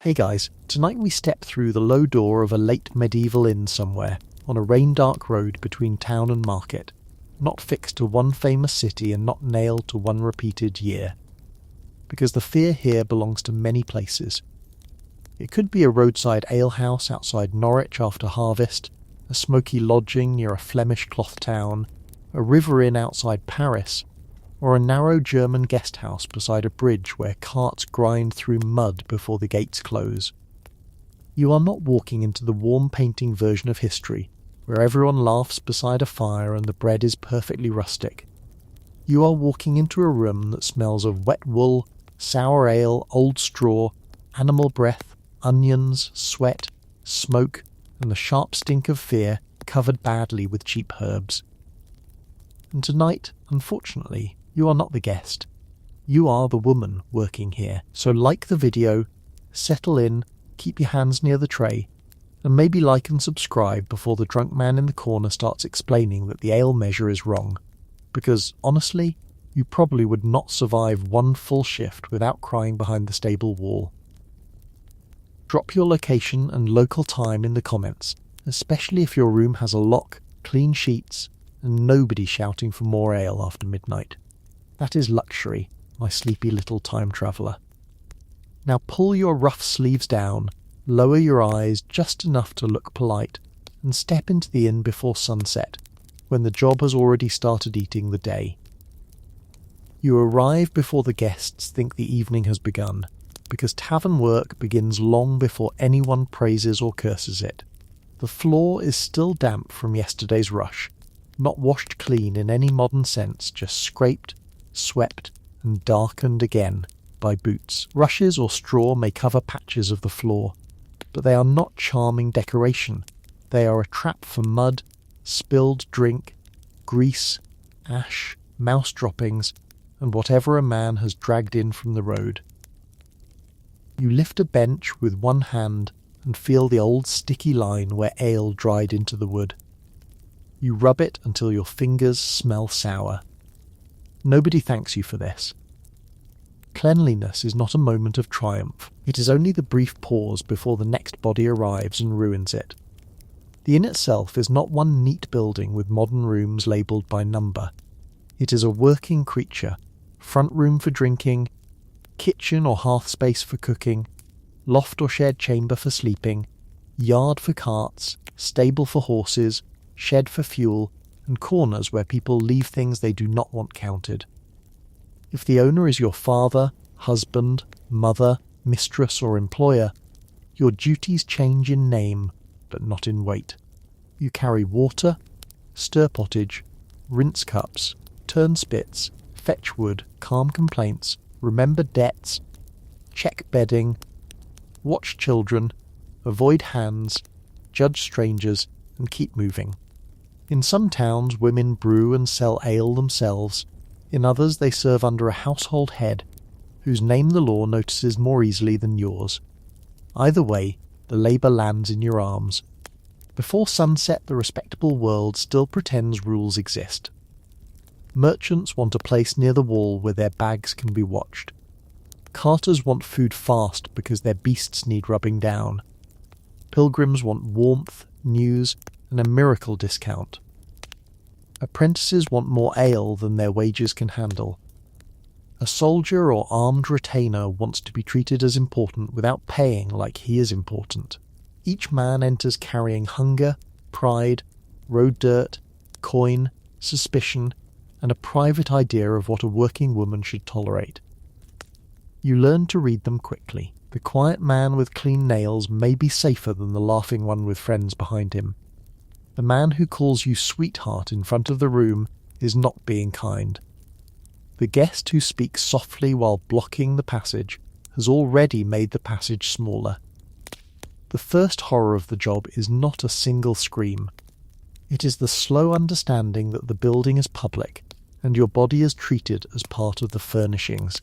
Hey guys, tonight we step through the low door of a late medieval inn somewhere, on a rain-dark road between town and market, not fixed to one famous city and not nailed to one repeated year. Because the fear here belongs to many places. It could be a roadside alehouse outside Norwich after harvest, a smoky lodging near a Flemish cloth town, a river inn outside Paris, or a narrow German guest house beside a bridge where carts grind through mud before the gates close. You are not walking into the warm painting version of history, where everyone laughs beside a fire and the bread is perfectly rustic. You are walking into a room that smells of wet wool, sour ale, old straw, animal breath, onions, sweat, smoke, and the sharp stink of fear covered badly with cheap herbs. And tonight, unfortunately, you are not the guest. You are the woman working here. So like the video, settle in, keep your hands near the tray, and maybe like and subscribe before the drunk man in the corner starts explaining that the ale measure is wrong. Because, honestly, you probably would not survive one full shift without crying behind the stable wall. Drop your location and local time in the comments, especially if your room has a lock, clean sheets, and nobody shouting for more ale after midnight. That is luxury, my sleepy little time traveller. Now pull your rough sleeves down, lower your eyes just enough to look polite, and step into the inn before sunset, when the job has already started eating the day. You arrive before the guests think the evening has begun, because tavern work begins long before anyone praises or curses it. The floor is still damp from yesterday's rush, not washed clean in any modern sense, just scraped, swept, and darkened again by boots. Rushes or straw may cover patches of the floor, but they are not charming decoration. They are a trap for mud, spilled drink, grease, ash, mouse droppings, and whatever a man has dragged in from the road. You lift a bench with one hand and feel the old sticky line where ale dried into the wood. You rub it until your fingers smell sour. Nobody thanks you for this. Cleanliness is not a moment of triumph. It is only the brief pause before the next body arrives and ruins it. The inn itself is not one neat building with modern rooms labelled by number. It is a working creature, front room for drinking, kitchen or hearth space for cooking, loft or shared chamber for sleeping, yard for carts, stable for horses, shed for fuel, and corners where people leave things they do not want counted. If the owner is your father, husband, mother, mistress or employer, your duties change in name, but not in weight. You carry water, stir pottage, rinse cups, turn spits, fetch wood, calm complaints, remember debts, check bedding, watch children, avoid hands, judge strangers, and keep moving. In some towns, women brew and sell ale themselves. In others, they serve under a household head, whose name the law notices more easily than yours. Either way, the labour lands in your arms. Before sunset, the respectable world still pretends rules exist. Merchants want a place near the wall where their bags can be watched. Carters want food fast because their beasts need rubbing down. Pilgrims want warmth, news, and a miracle discount. Apprentices want more ale than their wages can handle. A soldier or armed retainer wants to be treated as important without paying like he is important. Each man enters carrying hunger, pride, road dirt, coin, suspicion, and a private idea of what a working woman should tolerate. You learn to read them quickly. The quiet man with clean nails may be safer than the laughing one with friends behind him. The man who calls you sweetheart in front of the room is not being kind. The guest who speaks softly while blocking the passage has already made the passage smaller. The first horror of the job is not a single scream. It is the slow understanding that the building is public and your body is treated as part of the furnishings.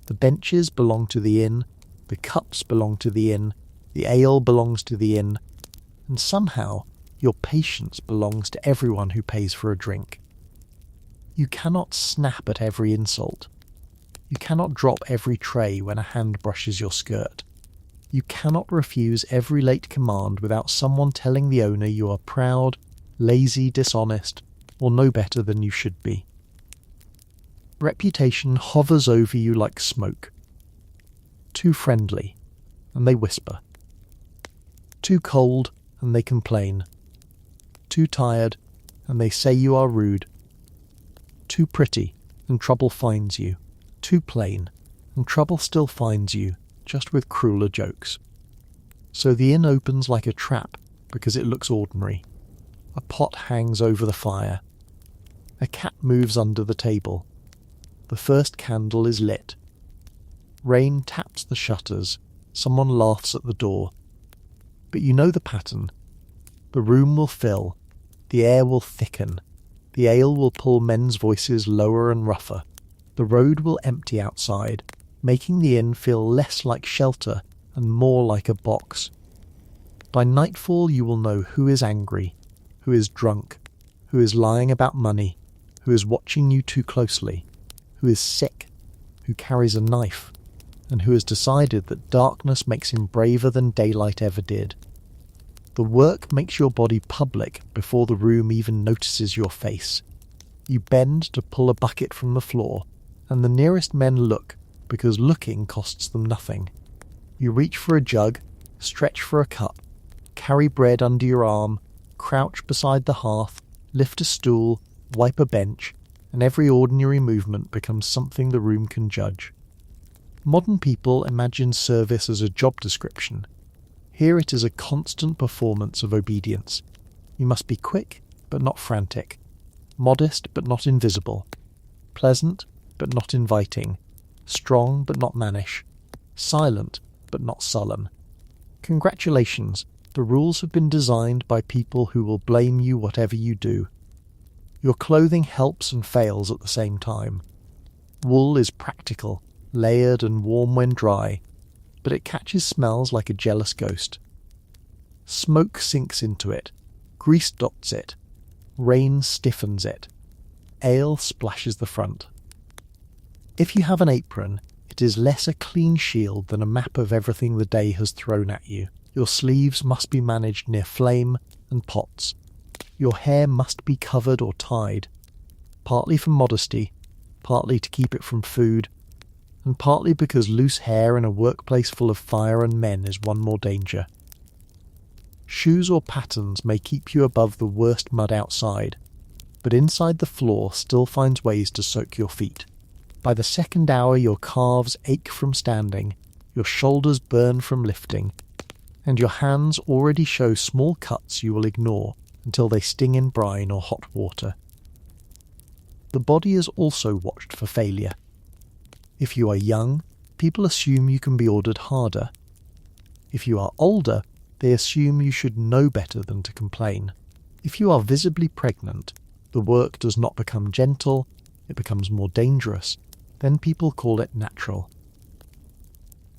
The benches belong to the inn, the cups belong to the inn, the ale belongs to the inn, and somehow your patience belongs to everyone who pays for a drink. You cannot snap at every insult. You cannot drop every tray when a hand brushes your skirt. You cannot refuse every late command without someone telling the owner you are proud, lazy, dishonest, or no better than you should be. Reputation hovers over you like smoke. Too friendly, and they whisper. Too cold, and they complain. Too tired, and they say you are rude. Too pretty, and trouble finds you. Too plain, and trouble still finds you, just with crueler jokes. So the inn opens like a trap because it looks ordinary. A pot hangs over the fire. A cat moves under the table. The first candle is lit. Rain taps the shutters. Someone laughs at the door. But you know the pattern. The room will fill. The air will thicken. The ale will pull men's voices lower and rougher. The road will empty outside, making the inn feel less like shelter and more like a box. By nightfall you will know who is angry, who is drunk, who is lying about money, who is watching you too closely, who is sick, who carries a knife, and who has decided that darkness makes him braver than daylight ever did. The work makes your body public before the room even notices your face. You bend to pull a bucket from the floor, and the nearest men look, because looking costs them nothing. You reach for a jug, stretch for a cup, carry bread under your arm, crouch beside the hearth, lift a stool, wipe a bench, and every ordinary movement becomes something the room can judge. Modern people imagine service as a job description. Here it is a constant performance of obedience. You must be quick, but not frantic. Modest, but not invisible. Pleasant, but not inviting. Strong, but not mannish. Silent, but not sullen. Congratulations, the rules have been designed by people who will blame you whatever you do. Your clothing helps and fails at the same time. Wool is practical, layered and warm when dry, but it catches smells like a jealous ghost. Smoke sinks into it, grease dots it, rain stiffens it, ale splashes the front. If you have an apron, it is less a clean shield than a map of everything the day has thrown at you. Your sleeves must be managed near flame and pots. Your hair must be covered or tied, partly for modesty, partly to keep it from food, and partly because loose hair in a workplace full of fire and men is one more danger. Shoes or patterns may keep you above the worst mud outside, but inside the floor still finds ways to soak your feet. By the second hour your calves ache from standing, your shoulders burn from lifting, and your hands already show small cuts you will ignore until they sting in brine or hot water. The body is also watched for failure. If you are young, people assume you can be ordered harder. If you are older, they assume you should know better than to complain. If you are visibly pregnant, the work does not become gentle, it becomes more dangerous. Then people call it natural.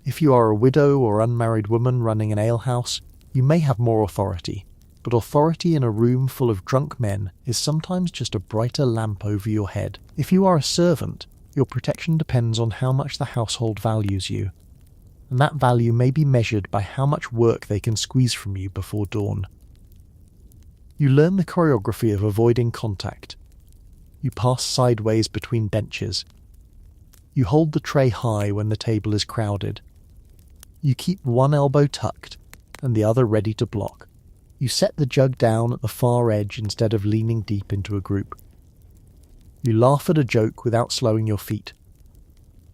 If you are a widow or unmarried woman running an alehouse, you may have more authority, but authority in a room full of drunk men is sometimes just a brighter lamp over your head. If you are a servant, your protection depends on how much the household values you, and that value may be measured by how much work they can squeeze from you before dawn. You learn the choreography of avoiding contact. You pass sideways between benches. You hold the tray high when the table is crowded. You keep one elbow tucked and the other ready to block. You set the jug down at the far edge instead of leaning deep into a group. You laugh at a joke without slowing your feet.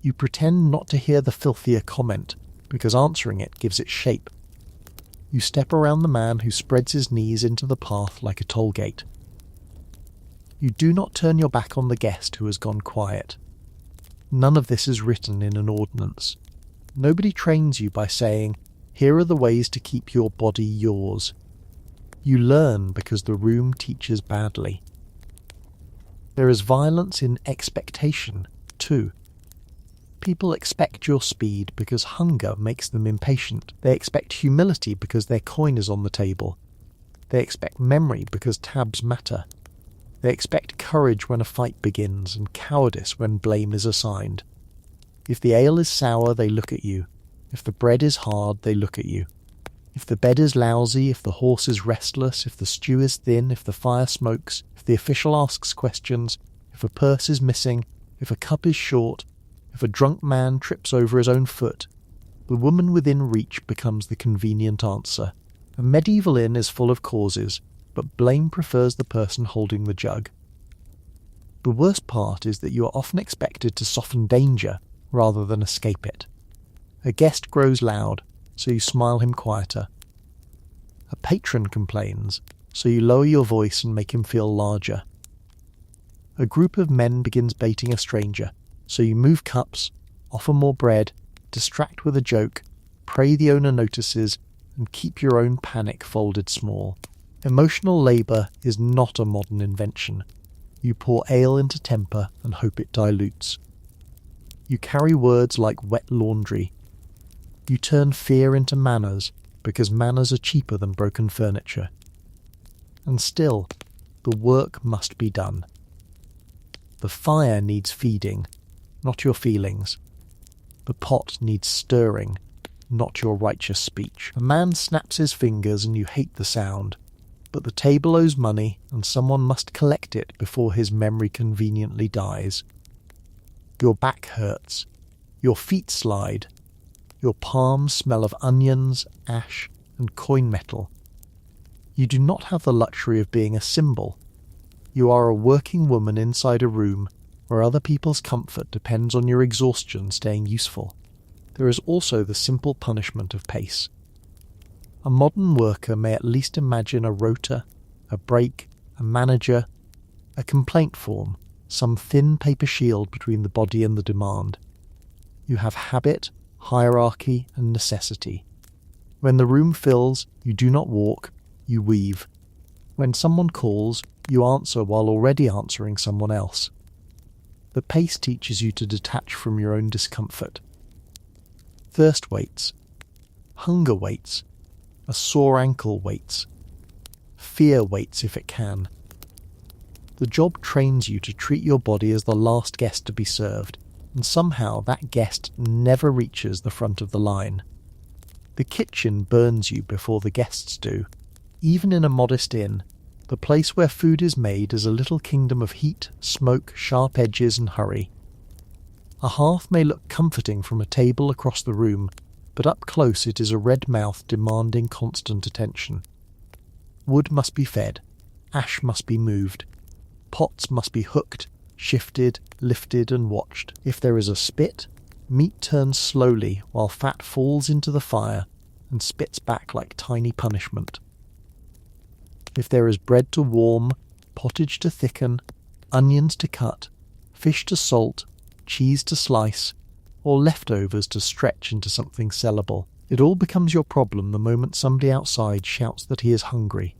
You pretend not to hear the filthier comment, because answering it gives it shape. You step around the man who spreads his knees into the path like a toll gate. You do not turn your back on the guest who has gone quiet. None of this is written in an ordinance. Nobody trains you by saying, "Here are the ways to keep your body yours." You learn because the room teaches badly. There is violence in expectation, too. People expect your speed because hunger makes them impatient. They expect humility because their coin is on the table. They expect memory because tabs matter. They expect courage when a fight begins and cowardice when blame is assigned. If the ale is sour, they look at you. If the bread is hard, they look at you. If the bed is lousy, if the horse is restless, if the stew is thin, if the fire smokes, if the official asks questions, if a purse is missing, if a cup is short, if a drunk man trips over his own foot, the woman within reach becomes the convenient answer. A medieval inn is full of causes, but blame prefers the person holding the jug. The worst part is that you are often expected to soften danger rather than escape it. A guest grows loud, so you smile him quieter. A patron complains, so you lower your voice and make him feel larger. A group of men begins baiting a stranger, so you move cups, offer more bread, distract with a joke, pray the owner notices, and keep your own panic folded small. Emotional labour is not a modern invention. You pour ale into temper and hope it dilutes. You carry words like wet laundry. You turn fear into manners, because manners are cheaper than broken furniture. And still, the work must be done. The fire needs feeding, not your feelings. The pot needs stirring, not your righteous speech. A man snaps his fingers and you hate the sound, but the table owes money and someone must collect it before his memory conveniently dies. Your back hurts. Your feet slide. Your palms smell of onions, ash, and coin metal. You do not have the luxury of being a symbol. You are a working woman inside a room where other people's comfort depends on your exhaustion staying useful. There is also the simple punishment of pace. A modern worker may at least imagine a rota, a break, a manager, a complaint form, some thin paper shield between the body and the demand. You have habit, hierarchy, and necessity. When the room fills, you do not walk, you weave. When someone calls, you answer while already answering someone else. The pace teaches you to detach from your own discomfort. Thirst waits. Hunger waits. A sore ankle waits. Fear waits if it can. The job trains you to treat your body as the last guest to be served, and somehow that guest never reaches the front of the line. The kitchen burns you before the guests do. Even in a modest inn, the place where food is made is a little kingdom of heat, smoke, sharp edges, and hurry. A hearth may look comforting from a table across the room, but up close it is a red mouth demanding constant attention. Wood must be fed, ash must be moved, pots must be hooked, shifted, lifted, and watched. If there is a spit, meat turns slowly while fat falls into the fire and spits back like tiny punishment. If there is bread to warm, pottage to thicken, onions to cut, fish to salt, cheese to slice, or leftovers to stretch into something sellable, it all becomes your problem the moment somebody outside shouts that he is hungry.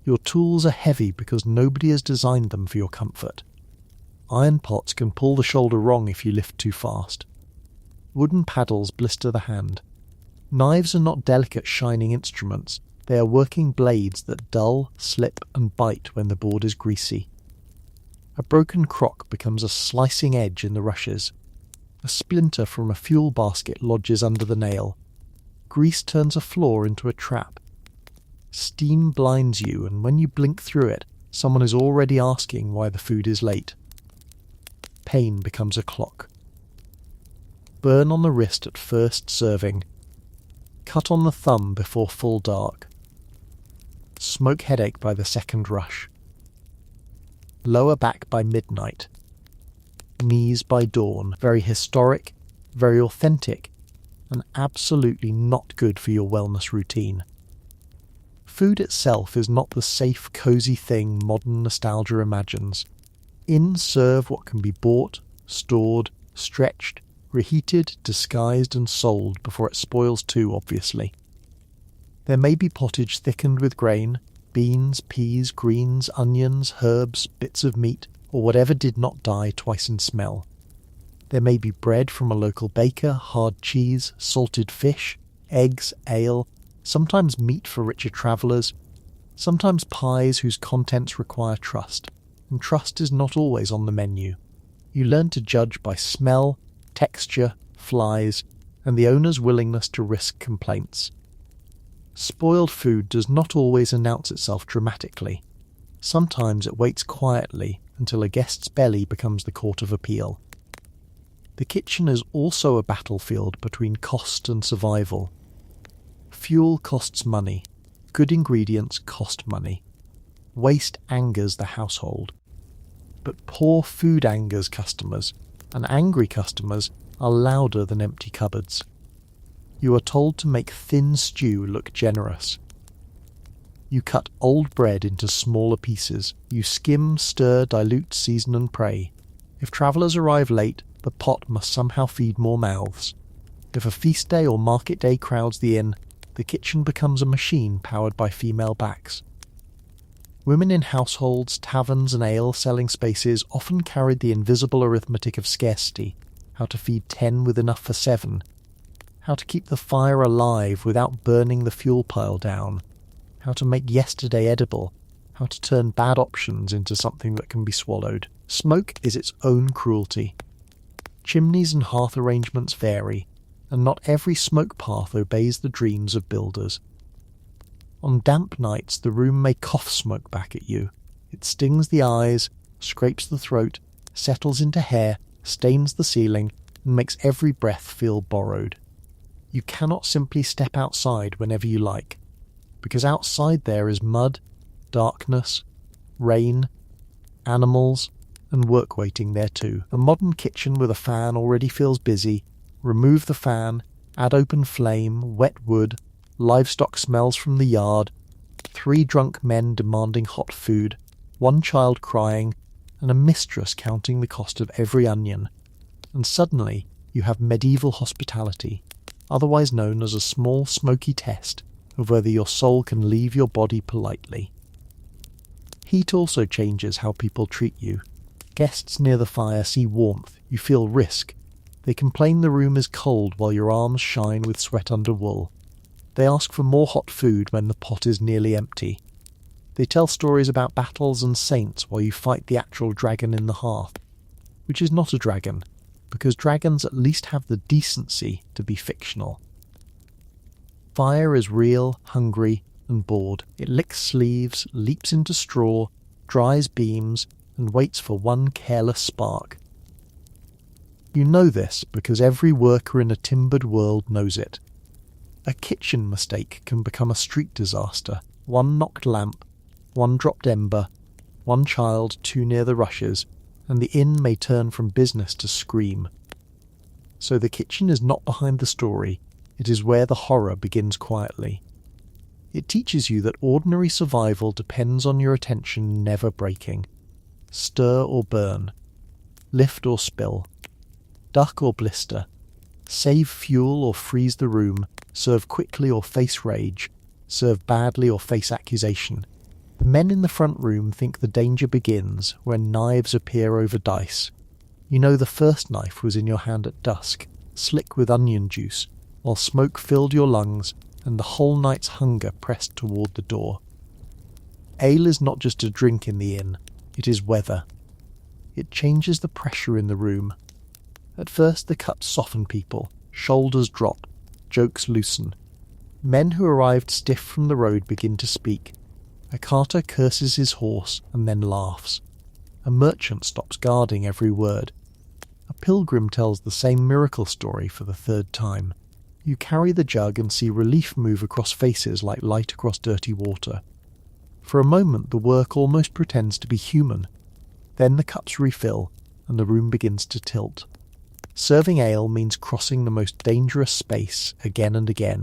Your tools are heavy because nobody has designed them for your comfort. Iron pots can pull the shoulder wrong if you lift too fast. Wooden paddles blister the hand. Knives are not delicate shining instruments, they are working blades that dull, slip, and bite when the board is greasy. A broken crock becomes a slicing edge in the rushes. A splinter from a fuel basket lodges under the nail. Grease turns a floor into a trap. Steam blinds you, and when you blink through it, someone is already asking why the food is late. Pain becomes a clock. Burn on the wrist at first serving. Cut on the thumb before full dark. Smoke headache by the second rush. Lower back by midnight. Knees by dawn. Very historic, very authentic, and absolutely not good for your wellness routine. Food itself is not the safe, cosy thing modern nostalgia imagines. Inns serve what can be bought, stored, stretched, reheated, disguised, and sold before it spoils too obviously. There may be pottage thickened with grain, beans, peas, greens, onions, herbs, bits of meat, or whatever did not die twice in smell. There may be bread from a local baker, hard cheese, salted fish, eggs, ale, sometimes meat for richer travellers, sometimes pies whose contents require trust, and trust is not always on the menu. You learn to judge by smell, texture, flies, and the owner's willingness to risk complaints. Spoiled food does not always announce itself dramatically. Sometimes it waits quietly until a guest's belly becomes the court of appeal. The kitchen is also a battlefield between cost and survival. Fuel costs money. Good ingredients cost money. Waste angers the household. But poor food angers customers, and angry customers are louder than empty cupboards. You are told to make thin stew look generous. You cut old bread into smaller pieces. You skim, stir, dilute, season and pray. If travellers arrive late, the pot must somehow feed more mouths. If a feast day or market day crowds the inn, the kitchen becomes a machine powered by female backs. Women in households, taverns and ale-selling spaces often carried the invisible arithmetic of scarcity, how to feed 10 with enough for 7, how to keep the fire alive without burning the fuel pile down, how to make yesterday edible, how to turn bad options into something that can be swallowed. Smoke is its own cruelty. Chimneys and hearth arrangements vary, and not every smoke path obeys the dreams of builders. On damp nights the room may cough smoke back at you. It stings the eyes, scrapes the throat, settles into hair, stains the ceiling, and makes every breath feel borrowed. You cannot simply step outside whenever you like, because outside there is mud, darkness, rain, animals, and work waiting there too. A modern kitchen with a fan already feels busy. Remove the fan, add open flame, wet wood, livestock smells from the yard, 3 drunk men demanding hot food, 1 child crying, and a mistress counting the cost of every onion. And suddenly you have medieval hospitality, otherwise known as a small smoky test of whether your soul can leave your body politely. Heat also changes how people treat you. Guests near the fire see warmth, you feel risk. They complain the room is cold while your arms shine with sweat under wool. They ask for more hot food when the pot is nearly empty. They tell stories about battles and saints while you fight the actual dragon in the hearth, which is not a dragon, because dragons at least have the decency to be fictional. Fire is real, hungry, and bored. It licks sleeves, leaps into straw, dries beams, and waits for one careless spark. You know this because every worker in a timbered world knows it. A kitchen mistake can become a street disaster. 1 knocked lamp, 1 dropped ember, 1 child too near the rushes, and the inn may turn from business to scream. So the kitchen is not behind the story, it is where the horror begins quietly. It teaches you that ordinary survival depends on your attention never breaking. Stir or burn, lift or spill, duck or blister, save fuel or freeze the room, serve quickly or face rage, serve badly or face accusation. The men in the front room think the danger begins when knives appear over dice. You know the first knife was in your hand at dusk, slick with onion juice, while smoke filled your lungs and the whole night's hunger pressed toward the door. Ale is not just a drink in the inn, it is weather. It changes the pressure in the room. At first the cups soften people, shoulders drop, jokes loosen. Men who arrived stiff from the road begin to speak. A carter curses his horse and then laughs. A merchant stops guarding every word. A pilgrim tells the same miracle story for the 3rd time. You carry the jug and see relief move across faces like light across dirty water. For a moment the work almost pretends to be human. Then the cups refill, and the room begins to tilt. Serving ale means crossing the most dangerous space again and again.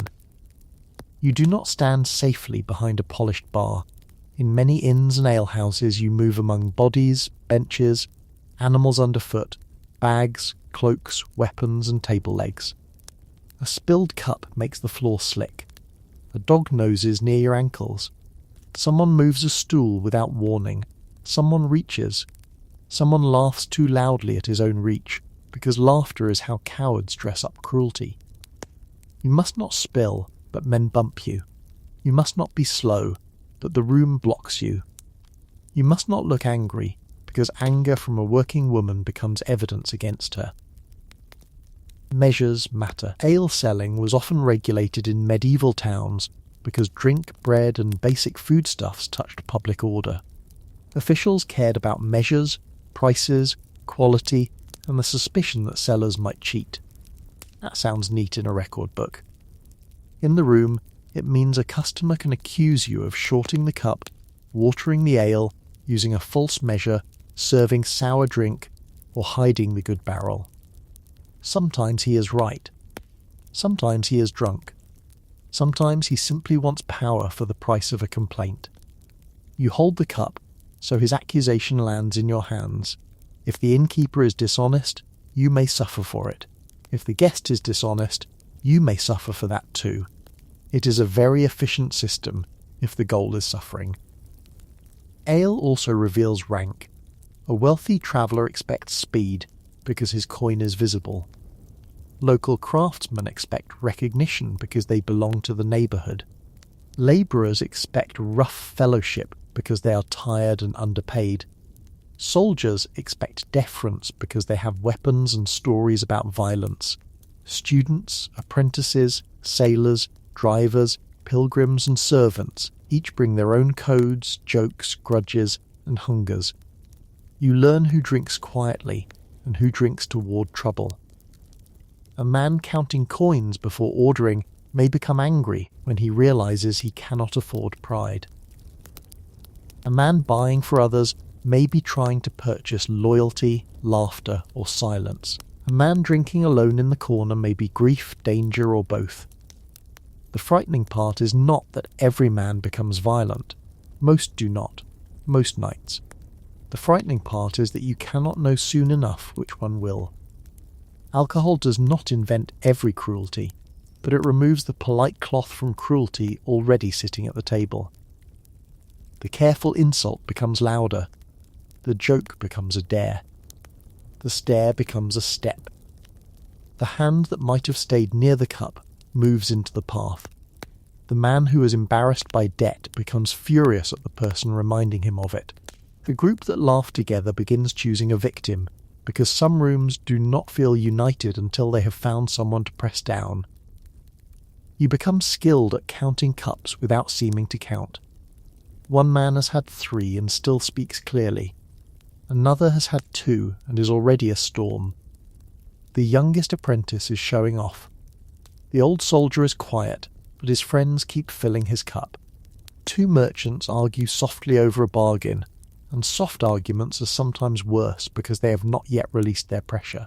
You do not stand safely behind a polished bar. In many inns and alehouses you move among bodies, benches, animals underfoot, bags, cloaks, weapons and table legs. A spilled cup makes the floor slick. A dog noses near your ankles. Someone moves a stool without warning. Someone reaches. Someone laughs too loudly at his own reach, because laughter is how cowards dress up cruelty. You must not spill, but men bump you. You must not be slow, but the room blocks you. You must not look angry, because anger from a working woman becomes evidence against her. Measures matter. Ale selling was often regulated in medieval towns because drink, bread, and basic foodstuffs touched public order. Officials cared about measures, prices, quality, and the suspicion that sellers might cheat. That sounds neat in a record book. In the room, it means a customer can accuse you of shorting the cup, watering the ale, using a false measure, serving sour drink, or hiding the good barrel. Sometimes he is right. Sometimes he is drunk. Sometimes he simply wants power for the price of a complaint. You hold the cup, so his accusation lands in your hands. If the innkeeper is dishonest, you may suffer for it. If the guest is dishonest, you may suffer for that too. It is a very efficient system if the goal is suffering. Ale also reveals rank. A wealthy traveller expects speed because his coin is visible. Local craftsmen expect recognition because they belong to the neighbourhood. Labourers expect rough fellowship because they are tired and underpaid. Soldiers expect deference because they have weapons and stories about violence. Students, apprentices, sailors, drivers, pilgrims and servants each bring their own codes, jokes, grudges and hungers. You learn who drinks quietly and who drinks toward trouble. A man counting coins before ordering may become angry when he realizes he cannot afford pride. A man buying for others may be trying to purchase loyalty, laughter, or silence. A man drinking alone in the corner may be grief, danger, or both. The frightening part is not that every man becomes violent. Most do not. Most nights. The frightening part is that you cannot know soon enough which one will. Alcohol does not invent every cruelty, but it removes the polite cloth from cruelty already sitting at the table. The careful insult becomes louder. The joke becomes a dare. The stare becomes a step. The hand that might have stayed near the cup moves into the path. The man who is embarrassed by debt becomes furious at the person reminding him of it. The group that laughed together begins choosing a victim, because some rooms do not feel united until they have found someone to press down. You become skilled at counting cups without seeming to count. One man has had 3 and still speaks clearly. Another has had 2 and is already a storm. The youngest apprentice is showing off. The old soldier is quiet, but his friends keep filling his cup. 2 merchants argue softly over a bargain, and soft arguments are sometimes worse because they have not yet released their pressure.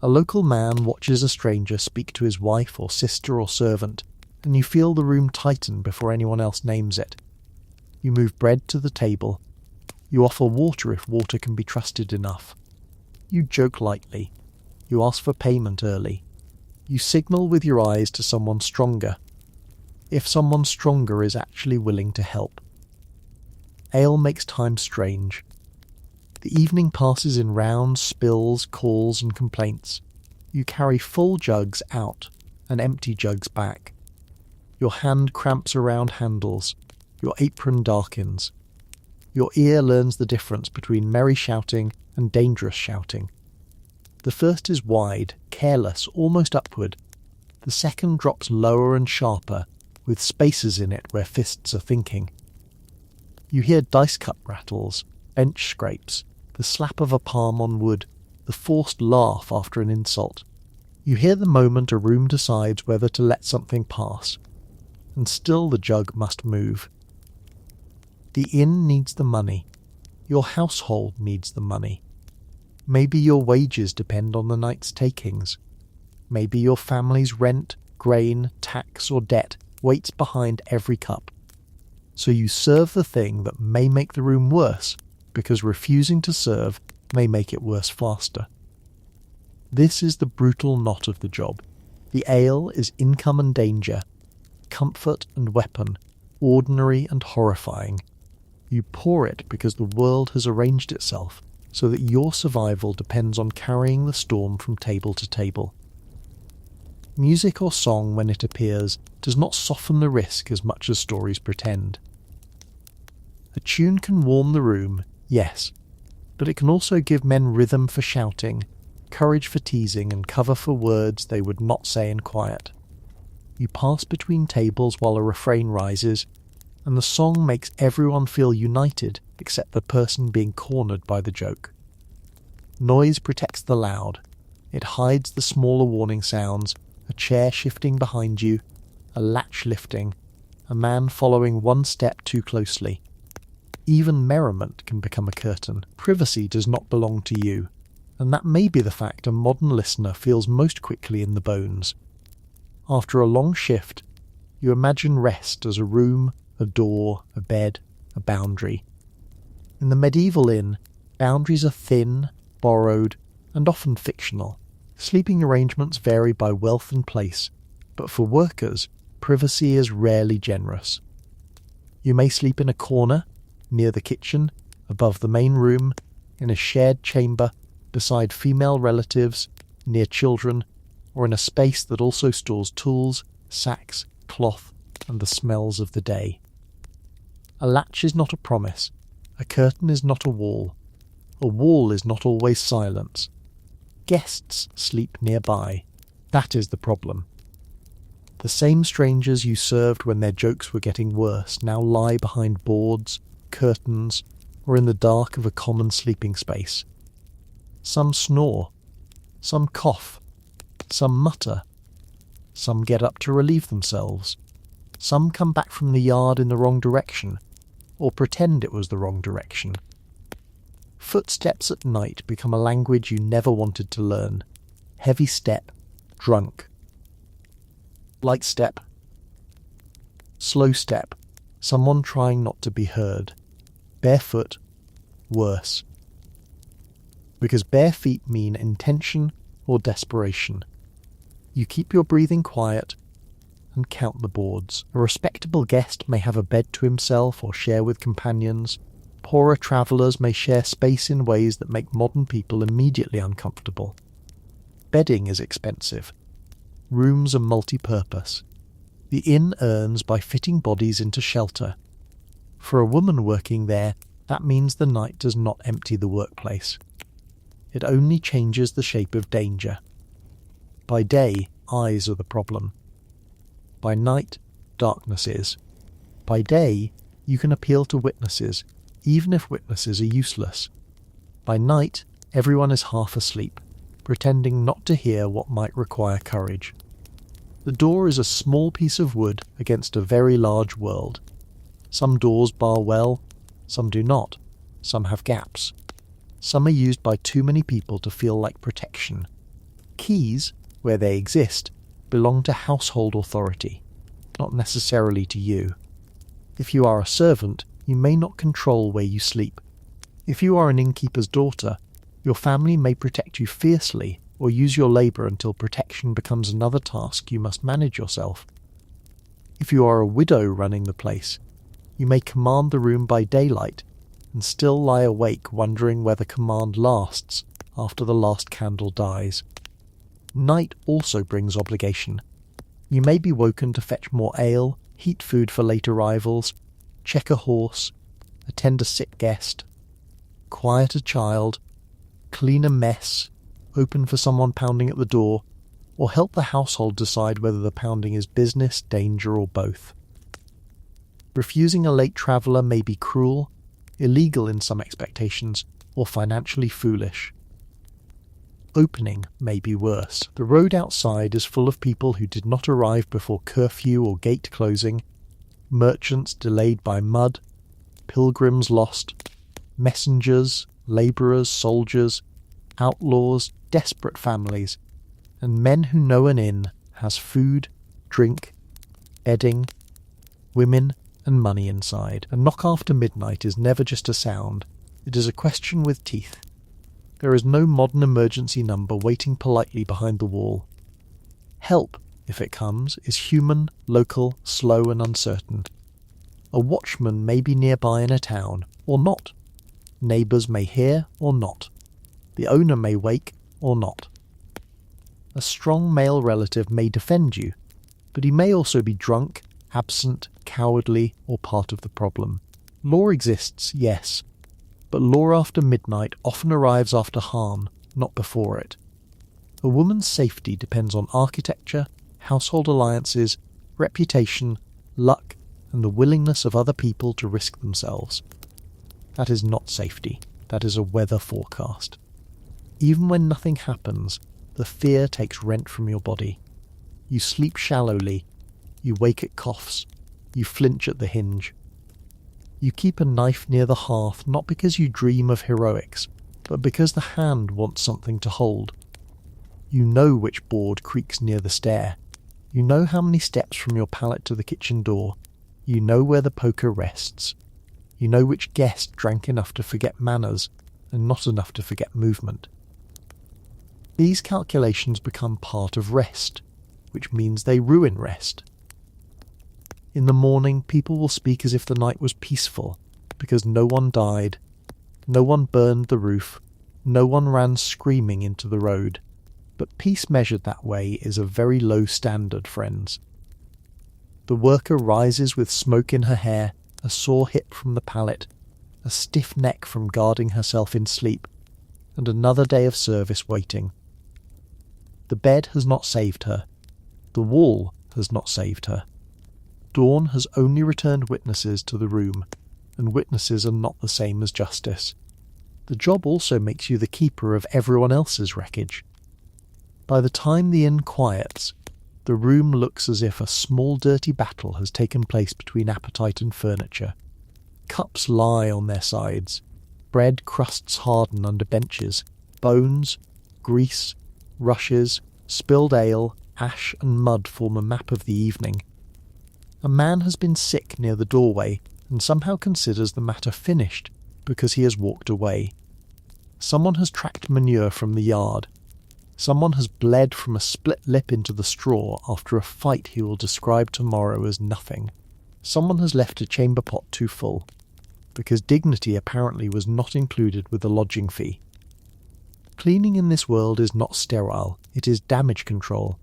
A local man watches a stranger speak to his wife or sister or servant, and you feel the room tighten before anyone else names it. You move bread to the table. You offer water if water can be trusted enough. You joke lightly. You ask for payment early. You signal with your eyes to someone stronger, if someone stronger is actually willing to help. Ale makes time strange. The evening passes in rounds, spills, calls and complaints. You carry full jugs out and empty jugs back. Your hand cramps around handles. Your apron darkens. Your ear learns the difference between merry shouting and dangerous shouting. The first is wide, careless, almost upward. The second drops lower and sharper, with spaces in it where fists are thinking. You hear dice cup rattles, bench scrapes, the slap of a palm on wood, the forced laugh after an insult. You hear the moment a room decides whether to let something pass, and still the jug must move. The inn needs the money. Your household needs the money. Maybe your wages depend on the night's takings. Maybe your family's rent, grain, tax or debt waits behind every cup. So you serve the thing that may make the room worse, because refusing to serve may make it worse faster. This is the brutal knot of the job. The ale is income and danger, comfort and weapon, ordinary and horrifying. You pour it because the world has arranged itself so that your survival depends on carrying the storm from table to table. Music or song, when it appears, does not soften the risk as much as stories pretend. A tune can warm the room, yes, but it can also give men rhythm for shouting, courage for teasing and cover for words they would not say in quiet. You pass between tables while a refrain rises, and the song makes everyone feel united except the person being cornered by the joke. Noise protects the loud. It hides the smaller warning sounds, a chair shifting behind you, a latch lifting, a man following one step too closely. Even merriment can become a curtain. Privacy does not belong to you, and that may be the fact a modern listener feels most quickly in the bones. After a long shift, you imagine rest as a room, a door, a bed, a boundary. In the medieval inn, boundaries are thin, borrowed, and often fictional. Sleeping arrangements vary by wealth and place, but for workers, privacy is rarely generous. You may sleep in a corner, near the kitchen, above the main room, in a shared chamber, beside female relatives, near children, or in a space that also stores tools, sacks, cloth, and the smells of the day. A latch is not a promise. A curtain is not a wall. A wall is not always silence. Guests sleep nearby. That is the problem. The same strangers you served when their jokes were getting worse now lie behind boards, curtains, or in the dark of a common sleeping space. Some snore. Some cough. Some mutter. Some get up to relieve themselves. Some come back from the yard in the wrong direction, or pretend it was the wrong direction. Footsteps at night become a language you never wanted to learn. Heavy step, drunk. Light step. Slow step, someone trying not to be heard. Barefoot, worse. Because bare feet mean intention or desperation. You keep your breathing quiet and count the boards. A respectable guest may have a bed to himself or share with companions. Poorer travellers may share space in ways that make modern people immediately uncomfortable. Bedding is expensive. Rooms are multi-purpose. The inn earns by fitting bodies into shelter. For a woman working there, that means the night does not empty the workplace. It only changes the shape of danger. By day, eyes are the problem. By night, darkness is. By day, you can appeal to witnesses, even if witnesses are useless. By night, everyone is half asleep, pretending not to hear what might require courage. The door is a small piece of wood against a very large world. Some doors bar well, some do not, some have gaps. Some are used by too many people to feel like protection. Keys, where they exist, belong to household authority, not necessarily to you. If you are a servant, you may not control where you sleep. If you are an innkeeper's daughter, your family may protect you fiercely or use your labour until protection becomes another task you must manage yourself. If you are a widow running the place, you may command the room by daylight and still lie awake wondering whether command lasts after the last candle dies. Night also brings obligation. You may be woken to fetch more ale, heat food for late arrivals, check a horse, attend a sick guest, quiet a child, clean a mess, open for someone pounding at the door, or help the household decide whether the pounding is business, danger, or both. Refusing a late traveller may be cruel, illegal in some expectations, or financially foolish. Opening may be worse. The road outside is full of people who did not arrive before curfew or gate closing, merchants delayed by mud, pilgrims lost, messengers, labourers, soldiers, outlaws, desperate families, and men who know an inn has food, drink, bedding, women, and money inside. A knock after midnight is never just a sound, it is a question with teeth. There is no modern emergency number waiting politely behind the wall. Help, if it comes, is human, local, slow and uncertain. A watchman may be nearby in a town, or not. Neighbours may hear, or not. The owner may wake, or not. A strong male relative may defend you, but he may also be drunk, absent, cowardly, or part of the problem. Law exists, yes, but law after midnight often arrives after harm, not before it. A woman's safety depends on architecture, household alliances, reputation, luck, and the willingness of other people to risk themselves. That is not safety, that is a weather forecast. Even when nothing happens, the fear takes rent from your body. You sleep shallowly, you wake at coughs, you flinch at the hinge. You keep a knife near the hearth not because you dream of heroics, but because the hand wants something to hold. You know which board creaks near the stair. You know how many steps from your pallet to the kitchen door. You know where the poker rests. You know which guest drank enough to forget manners and not enough to forget movement. These calculations become part of rest, which means they ruin rest. In the morning, people will speak as if the night was peaceful, because no one died, no one burned the roof, no one ran screaming into the road. But peace measured that way is a very low standard, friends. The worker rises with smoke in her hair, a sore hip from the pallet, a stiff neck from guarding herself in sleep, and another day of service waiting. The bed has not saved her. The wall has not saved her. Dawn has only returned witnesses to the room, and witnesses are not the same as justice. The job also makes you the keeper of everyone else's wreckage. By the time the inn quiets, the room looks as if a small dirty battle has taken place between appetite and furniture. Cups lie on their sides, bread crusts harden under benches, bones, grease, rushes, spilled ale, ash and mud form a map of the evening. A man has been sick near the doorway and somehow considers the matter finished because he has walked away. Someone has tracked manure from the yard. Someone has bled from a split lip into the straw after a fight he will describe tomorrow as nothing. Someone has left a chamber pot too full, because dignity apparently was not included with the lodging fee. Cleaning in this world is not sterile, it is damage control.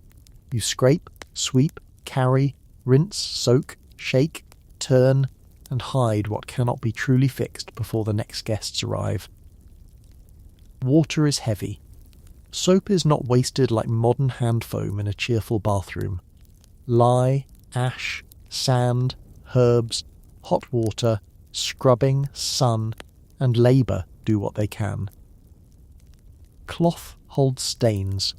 You scrape, sweep, carry, rinse, soak, shake, turn, and hide what cannot be truly fixed before the next guests arrive. Water is heavy. Soap is not wasted like modern hand foam in a cheerful bathroom. Lye, ash, sand, herbs, hot water, scrubbing, sun, and labour do what they can. Cloth holds stains.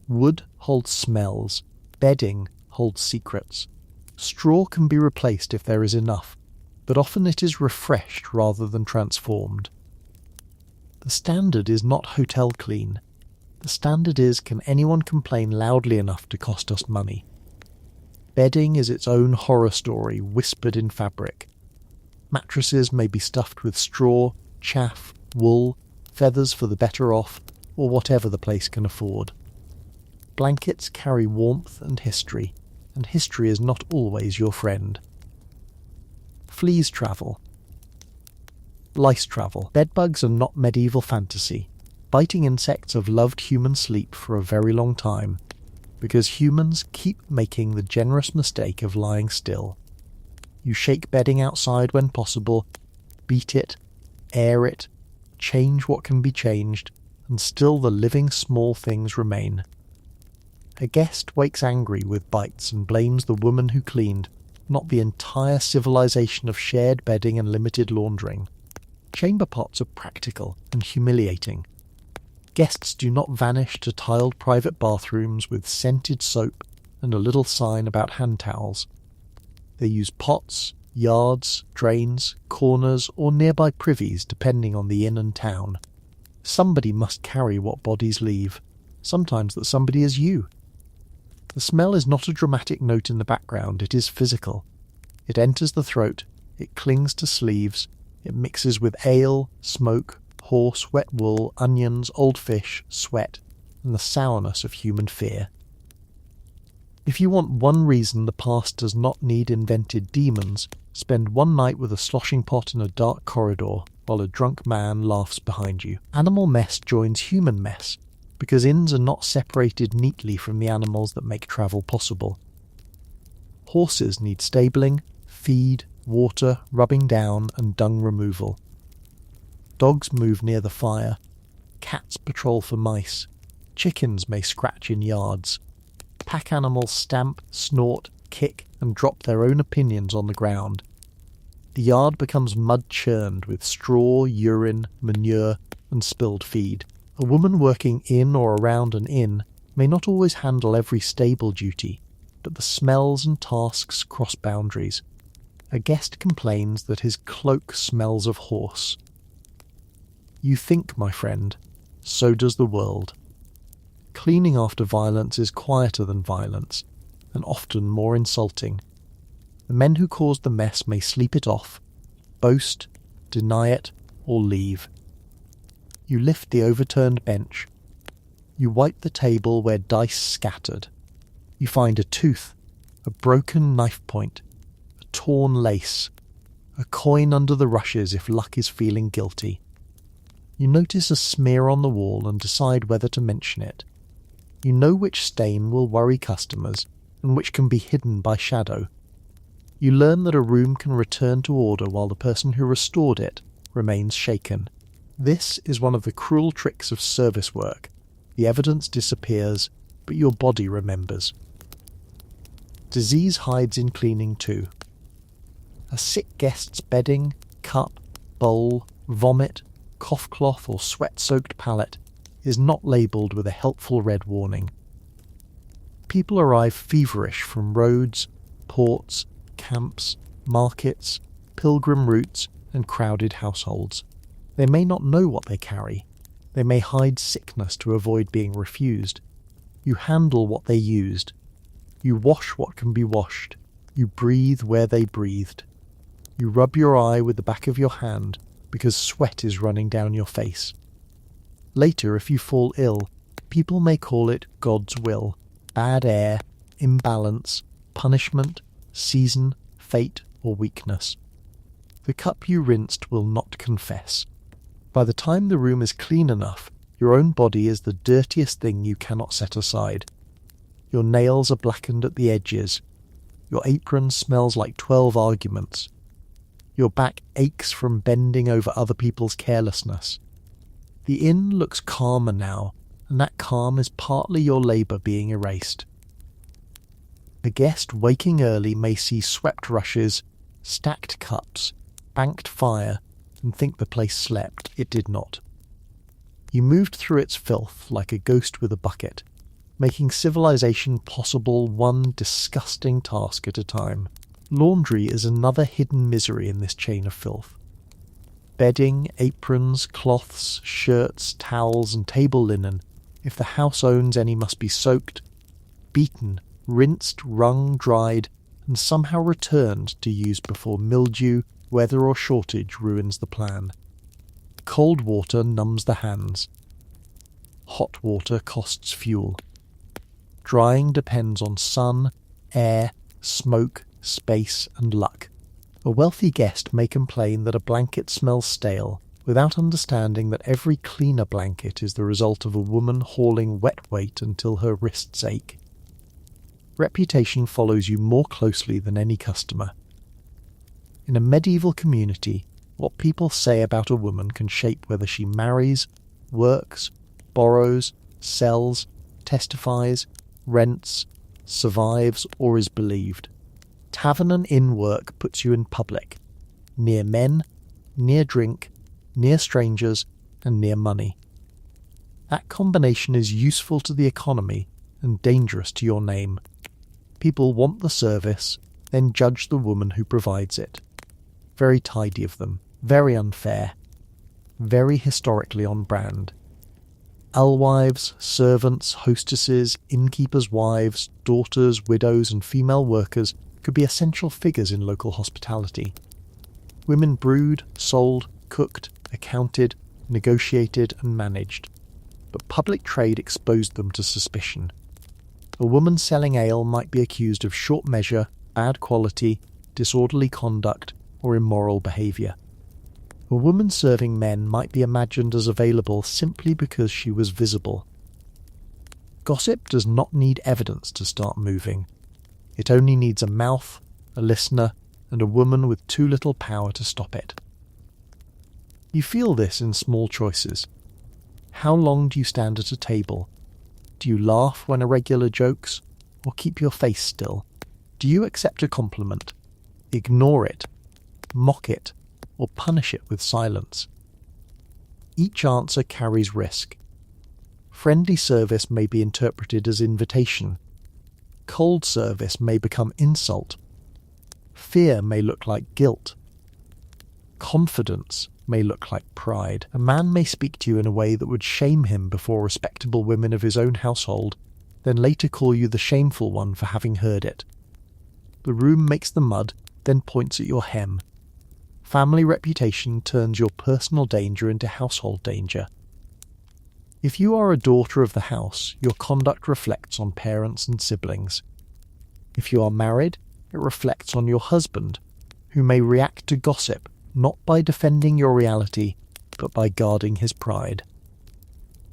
Wood holds smells. Bedding holds secrets. Straw can be replaced if there is enough, but often it is refreshed rather than transformed. The standard is not hotel clean. The standard is, can anyone complain loudly enough to cost us money? Bedding is its own horror story whispered in fabric. Mattresses may be stuffed with straw, chaff, wool, feathers for the better off, or whatever the place can afford. Blankets carry warmth and history is not always your friend. Fleas travel. Lice travel. Bedbugs are not medieval fantasy. Biting insects have loved human sleep for a very long time, because humans keep making the generous mistake of lying still. You shake bedding outside when possible, beat it, air it, change what can be changed, and still the living small things remain. A guest wakes angry with bites and blames the woman who cleaned, not the entire civilization of shared bedding and limited laundering. Chamber pots are practical and humiliating. Guests do not vanish to tiled private bathrooms with scented soap and a little sign about hand towels. They use pots, yards, drains, corners, or nearby privies depending on the inn and town. Somebody must carry what bodies leave. Sometimes that somebody is you. The smell is not a dramatic note in the background, it is physical. It enters the throat, it clings to sleeves, it mixes with ale, smoke, horse, wet wool, onions, old fish, sweat, and the sourness of human fear. If you want one reason the past does not need invented demons, spend one night with a sloshing pot in a dark corridor while a drunk man laughs behind you. Animal mess joins human mess, because inns are not separated neatly from the animals that make travel possible. Horses need stabling, feed, water, rubbing down, and dung removal. Dogs move near the fire. Cats patrol for mice. Chickens may scratch in yards. Pack animals stamp, snort, kick, and drop their own opinions on the ground. The yard becomes mud-churned with straw, urine, manure, and spilled feed. A woman working in or around an inn may not always handle every stable duty, but the smells and tasks cross boundaries. A guest complains that his cloak smells of horse. You think, my friend, so does the world. Cleaning after violence is quieter than violence, and often more insulting. The men who caused the mess may sleep it off, boast, deny it, or leave. You lift the overturned bench. You wipe the table where dice scattered. You find a tooth, a broken knife point, a torn lace, a coin under the rushes if luck is feeling guilty. You notice a smear on the wall and decide whether to mention it. You know which stain will worry customers and which can be hidden by shadow. You learn that a room can return to order while the person who restored it remains shaken. This is one of the cruel tricks of service work. The evidence disappears, but your body remembers. Disease hides in cleaning too. A sick guest's bedding, cup, bowl, vomit, cough cloth or sweat-soaked pallet is not labelled with a helpful red warning. People arrive feverish from roads, ports, camps, markets, pilgrim routes, and crowded households. They may not know what they carry. They may hide sickness to avoid being refused. You handle what they used. You wash what can be washed. You breathe where they breathed. You rub your eye with the back of your hand because sweat is running down your face. Later, if you fall ill, people may call it God's will, bad air, imbalance, punishment, season, fate, or weakness. The cup you rinsed will not confess. By the time the room is clean enough, your own body is the dirtiest thing you cannot set aside. Your nails are blackened at the edges. Your apron smells like 12 arguments. Your back aches from bending over other people's carelessness. The inn looks calmer now, and that calm is partly your labour being erased. A guest waking early may see swept rushes, stacked cups, banked fire, and think the place slept. It did not. You moved through its filth like a ghost with a bucket, making civilization possible one disgusting task at a time. Laundry is another hidden misery in this chain of filth. Bedding, aprons, cloths, shirts, towels, and table linen, if the house owns any, must be soaked, beaten, rinsed, wrung, dried, and somehow returned to use before mildew, weather or shortage ruins the plan. Cold water numbs the hands. Hot water costs fuel. Drying depends on sun, air, smoke, space, and luck. A wealthy guest may complain that a blanket smells stale, without understanding that every cleaner blanket is the result of a woman hauling wet weight until her wrists ache. Reputation follows you more closely than any customer. In a medieval community, what people say about a woman can shape whether she marries, works, borrows, sells, testifies, rents, survives, or is believed. Tavern and inn work puts you in public, near men, near drink, near strangers, and near money. That combination is useful to the economy and dangerous to your name. People want the service, then judge the woman who provides it. Very tidy of them, very unfair, very historically on brand. Alewives, servants, hostesses, innkeepers' wives, daughters, widows, and female workers could be essential figures in local hospitality. Women brewed, sold, cooked, accounted, negotiated, and managed. But public trade exposed them to suspicion. A woman selling ale might be accused of short measure, bad quality, disorderly conduct, or immoral behaviour. A woman serving men might be imagined as available simply because she was visible. Gossip does not need evidence to start moving. It only needs a mouth, a listener, and a woman with too little power to stop it. You feel this in small choices. How long do you stand at a table? Do you laugh when a regular jokes, or keep your face still? Do you accept a compliment, ignore it, mock it, or punish it with silence? Each answer carries risk. Friendly service may be interpreted as invitation. Cold service may become insult. Fear may look like guilt. Confidence may look like pride. A man may speak to you in a way that would shame him before respectable women of his own household, then later call you the shameful one for having heard it. The room makes the mud, then points at your hem. Family reputation turns your personal danger into household danger. If you are a daughter of the house, your conduct reflects on parents and siblings. If you are married, it reflects on your husband, who may react to gossip not by defending your reality, but by guarding his pride.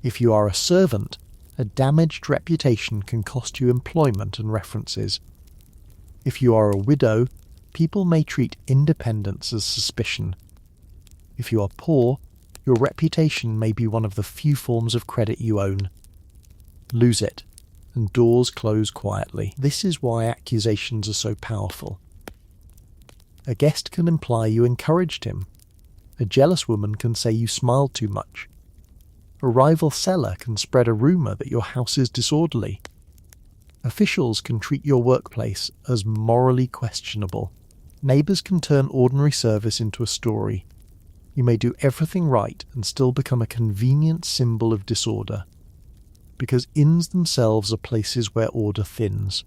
If you are a servant, a damaged reputation can cost you employment and references. If you are a widow, people may treat independence as suspicion. If you are poor, your reputation may be one of the few forms of credit you own. Lose it, and doors close quietly. This is why accusations are so powerful. A guest can imply you encouraged him. A jealous woman can say you smiled too much. A rival seller can spread a rumour that your house is disorderly. Officials can treat your workplace as morally questionable. Neighbours can turn ordinary service into a story. You may do everything right and still become a convenient symbol of disorder. Because inns themselves are places where order thins.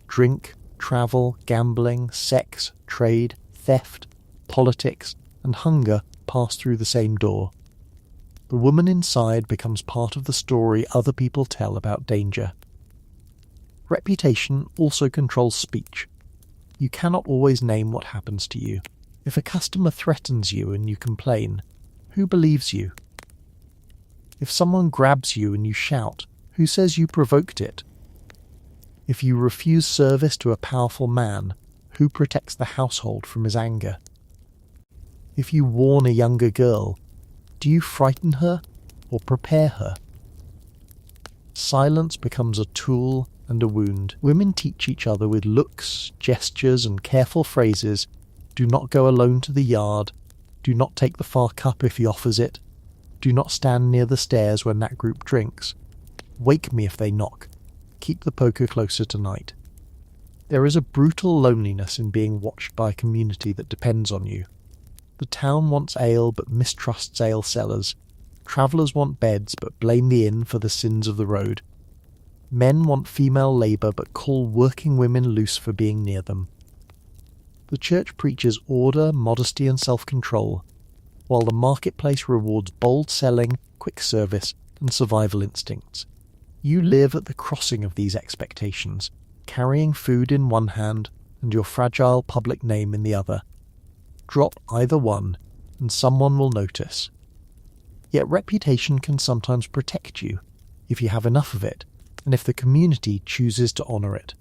Drink, travel, gambling, sex, trade, theft, politics, and hunger pass through the same door. The woman inside becomes part of the story other people tell about danger. Reputation also controls speech. You cannot always name what happens to you. If a customer threatens you and you complain, who believes you? If someone grabs you and you shout, who says you provoked it? If you refuse service to a powerful man, who protects the household from his anger? If you warn a younger girl, do you frighten her or prepare her? Silence becomes a tool and a wound. Women teach each other with looks, gestures, and careful phrases. Do not go alone to the yard. Do not take the far cup if he offers it. Do not stand near the stairs when that group drinks. Wake me if they knock. Keep the poker closer tonight. There is a brutal loneliness in being watched by a community that depends on you. The town wants ale but mistrusts ale sellers. Travellers want beds but blame the inn for the sins of the road. Men want female labour but call working women loose for being near them. The church preaches order, modesty and self-control, while the marketplace rewards bold selling, quick service and survival instincts. You live at the crossing of these expectations, carrying food in one hand and your fragile public name in the other. Drop either one, and someone will notice. Yet reputation can sometimes protect you, if you have enough of it, and if the community chooses to honour it.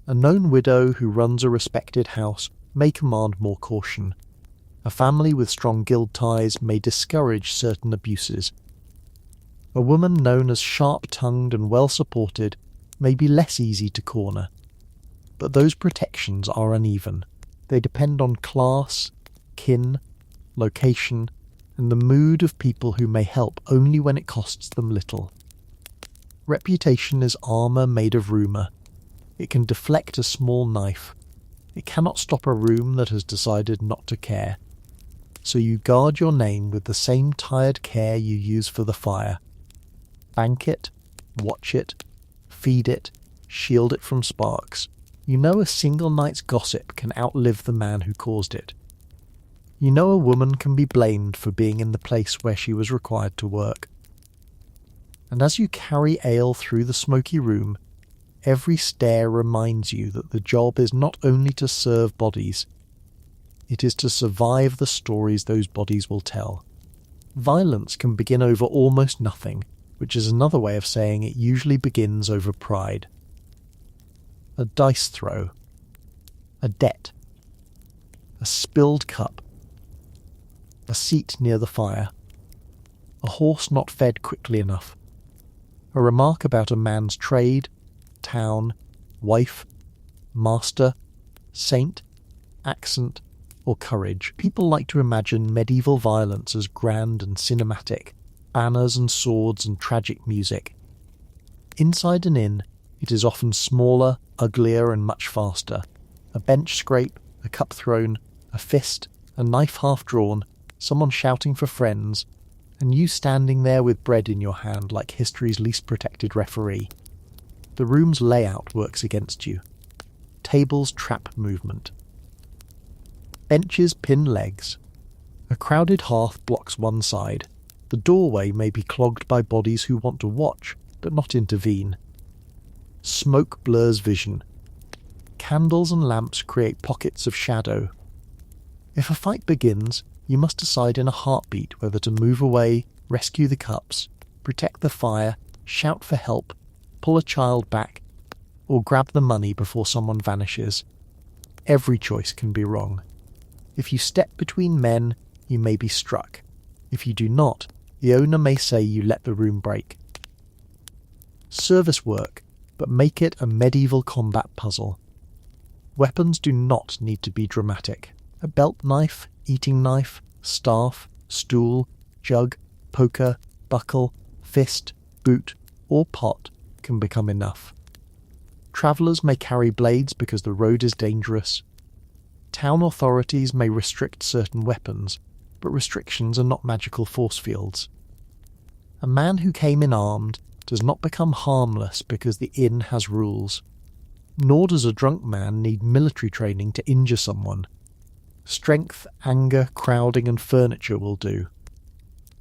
A known widow who runs a respected house may command more caution. A family with strong guild ties may discourage certain abuses. A woman known as sharp-tongued and well-supported may be less easy to corner. But those protections are uneven. They depend on class, kin, location, and the mood of people who may help only when it costs them little. Reputation is armour made of rumour. It can deflect a small knife. It cannot stop a room that has decided not to care. So you guard your name with the same tired care you use for the fire. Bank it, watch it, feed it, shield it from sparks. You know a single night's gossip can outlive the man who caused it. You know a woman can be blamed for being in the place where she was required to work. And as you carry ale through the smoky room, every stare reminds you that the job is not only to serve bodies, it is to survive the stories those bodies will tell. Violence can begin over almost nothing, which is another way of saying it usually begins over pride. A dice throw, a debt, a spilled cup, a seat near the fire, a horse not fed quickly enough, a remark about a man's trade, town, wife, master, saint, accent, or courage. People like to imagine medieval violence as grand and cinematic, banners and swords and tragic music. Inside an inn, it is often smaller, uglier, and much faster. A bench scrape, a cup thrown, a fist, a knife half drawn, someone shouting for friends, and you standing there with bread in your hand like history's least protected referee. The room's layout works against you. Tables trap movement. Benches pin legs. A crowded hearth blocks one side. The doorway may be clogged by bodies who want to watch, but not intervene. Smoke blurs vision. Candles and lamps create pockets of shadow. If a fight begins, you must decide in a heartbeat whether to move away, rescue the cups, protect the fire, shout for help, pull a child back, or grab the money before someone vanishes. Every choice can be wrong. If you step between men, you may be struck. If you do not, the owner may say you let the room break. Service work, but make it a medieval combat puzzle. Weapons do not need to be dramatic. A belt knife, eating knife, staff, stool, jug, poker, buckle, fist, boot, or pot can become enough. Travellers may carry blades because the road is dangerous. Town authorities may restrict certain weapons, but restrictions are not magical force fields. A man who came in armed does not become harmless because the inn has rules. Nor does a drunk man need military training to injure someone. Strength, anger, crowding and furniture will do.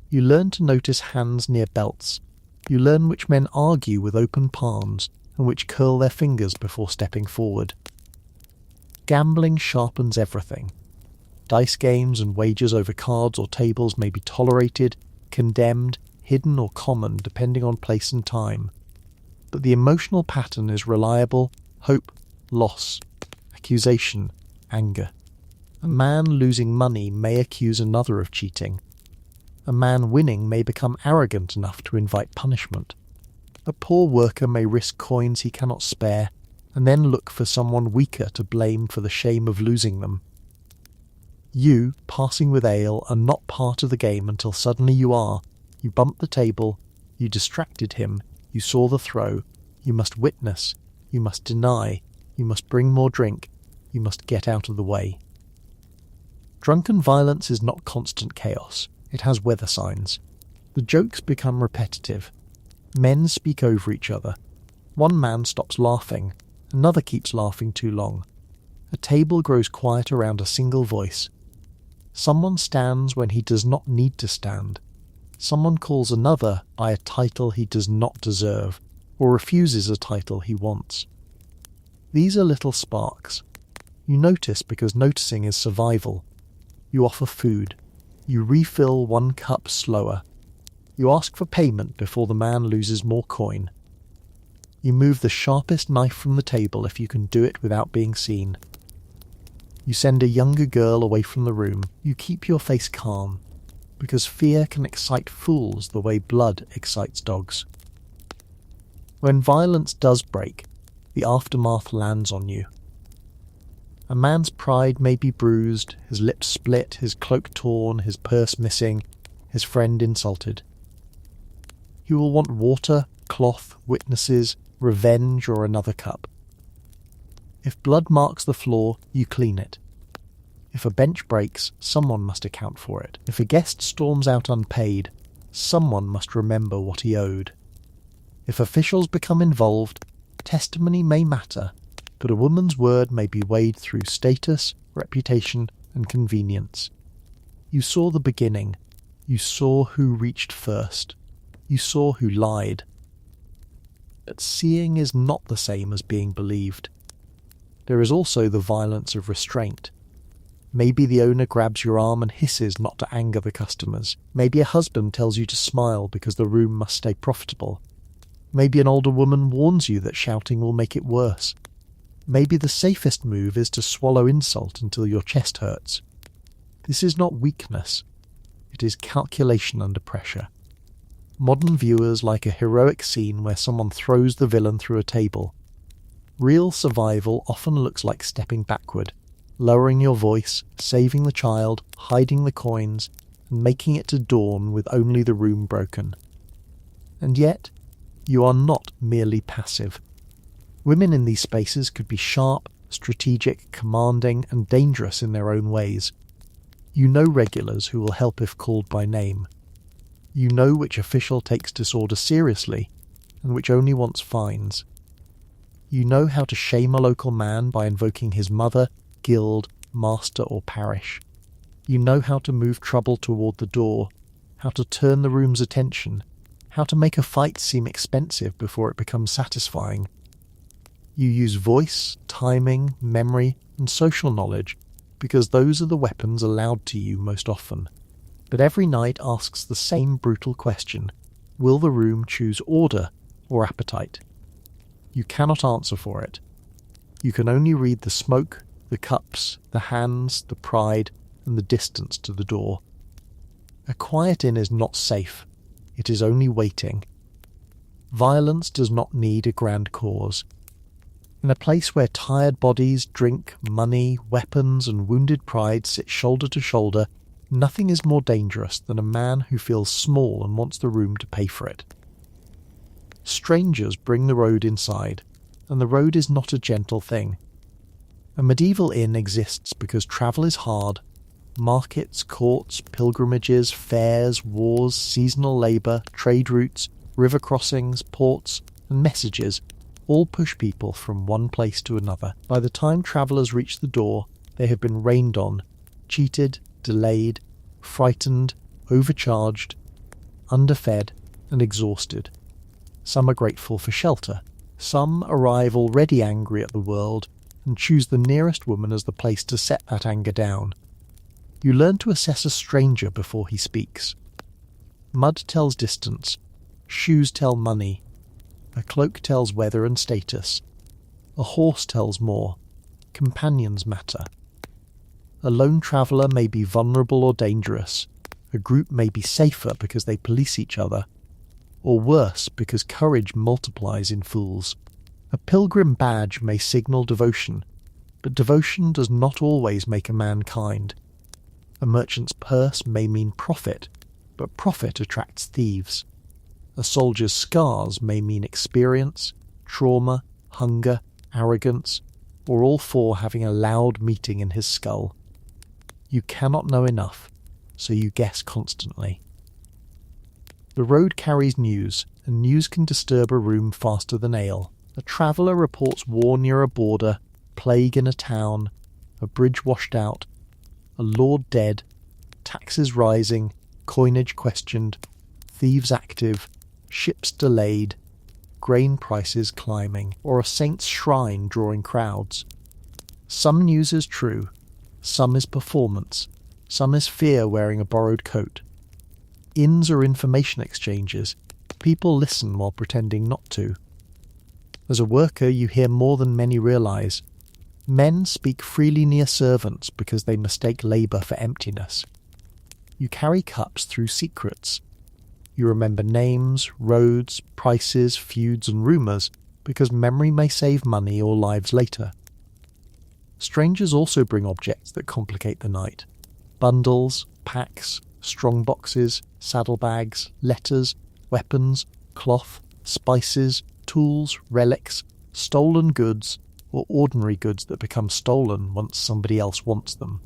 You learn to notice hands near belts. You learn which men argue with open palms and which curl their fingers before stepping forward. Gambling sharpens everything. Dice games and wagers over cards or tables may be tolerated, condemned, hidden or common depending on place and time. But the emotional pattern is reliable: hope, loss, accusation, anger. A man losing money may accuse another of cheating. A man winning may become arrogant enough to invite punishment. A poor worker may risk coins he cannot spare, and then look for someone weaker to blame for the shame of losing them. You, passing with ale, are not part of the game until suddenly you are. You bumped the table, you distracted him, you saw the throw, you must witness, you must deny, you must bring more drink, you must get out of the way. Drunken violence is not constant chaos, it has weather signs. The jokes become repetitive. Men speak over each other. One man stops laughing, another keeps laughing too long. A table grows quiet around a single voice. Someone stands when he does not need to stand. Someone calls another by a title he does not deserve, or refuses a title he wants. These are little sparks. You notice because noticing is survival. You offer food. You refill one cup slower. You ask for payment before the man loses more coin. You move the sharpest knife from the table if you can do it without being seen. You send a younger girl away from the room. You keep your face calm, because fear can excite fools the way blood excites dogs. When violence does break, the aftermath lands on you. A man's pride may be bruised, his lips split, his cloak torn, his purse missing, his friend insulted. He will want water, cloth, witnesses, revenge, or another cup. If blood marks the floor, you clean it. If a bench breaks, someone must account for it. If a guest storms out unpaid, someone must remember what he owed. If officials become involved, testimony may matter, but a woman's word may be weighed through status, reputation, and convenience. You saw the beginning. You saw who reached first. You saw who lied. But seeing is not the same as being believed. There is also the violence of restraint. Maybe the owner grabs your arm and hisses not to anger the customers. Maybe a husband tells you to smile because the room must stay profitable. Maybe an older woman warns you that shouting will make it worse. Maybe the safest move is to swallow insult until your chest hurts. This is not weakness. It is calculation under pressure. Modern viewers like a heroic scene where someone throws the villain through a table. Real survival often looks like stepping backward, lowering your voice, saving the child, hiding the coins, and making it to dawn with only the room broken. And yet, you are not merely passive. Women in these spaces could be sharp, strategic, commanding, and dangerous in their own ways. You know regulars who will help if called by name. You know which official takes disorder seriously, and which only wants fines. You know how to shame a local man by invoking his mother, guild, master, or parish. You know how to move trouble toward the door, how to turn the room's attention, how to make a fight seem expensive before it becomes satisfying. You use voice, timing, memory, and social knowledge because those are the weapons allowed to you most often. But every night asks the same brutal question: will the room choose order or appetite? You cannot answer for it. You can only read the smoke, the cups, the hands, the pride, and the distance to the door. A quiet inn is not safe. It is only waiting. Violence does not need a grand cause. In a place where tired bodies, drink, money, weapons, and wounded pride sit shoulder to shoulder, nothing is more dangerous than a man who feels small and wants the room to pay for it. Strangers bring the road inside, and the road is not a gentle thing. A medieval inn exists because travel is hard. Markets, courts, pilgrimages, fairs, wars, seasonal labour, trade routes, river crossings, ports, and messages all push people from one place to another. By the time travellers reach the door, they have been rained on, cheated, delayed, frightened, overcharged, underfed, and exhausted. Some are grateful for shelter. Some arrive already angry at the world and choose the nearest woman as the place to set that anger down. You learn to assess a stranger before he speaks. Mud tells distance. Shoes tell money. A cloak tells weather and status. A horse tells more. Companions matter. A lone traveller may be vulnerable or dangerous. A group may be safer because they police each other. Or worse, because courage multiplies in fools. A pilgrim badge may signal devotion, but devotion does not always make a man kind. A merchant's purse may mean profit, but profit attracts thieves. A soldier's scars may mean experience, trauma, hunger, arrogance, or all four having a loud meeting in his skull. You cannot know enough, so you guess constantly. The road carries news, and news can disturb a room faster than ale. A traveller reports war near a border, plague in a town, a bridge washed out, a lord dead, taxes rising, coinage questioned, thieves active, ships delayed, grain prices climbing, or a saint's shrine drawing crowds. Some news is true, some is performance, some is fear wearing a borrowed coat. Inns are information exchanges. People listen while pretending not to. As a worker, you hear more than many realise. Men speak freely near servants because they mistake labour for emptiness. You carry cups through secrets. You remember names, roads, prices, feuds and rumours because memory may save money or lives later. Strangers also bring objects that complicate the night. Bundles, packs, strong boxes, saddlebags, letters, weapons, cloth, spices, tools, relics, stolen goods, or ordinary goods that become stolen once somebody else wants them.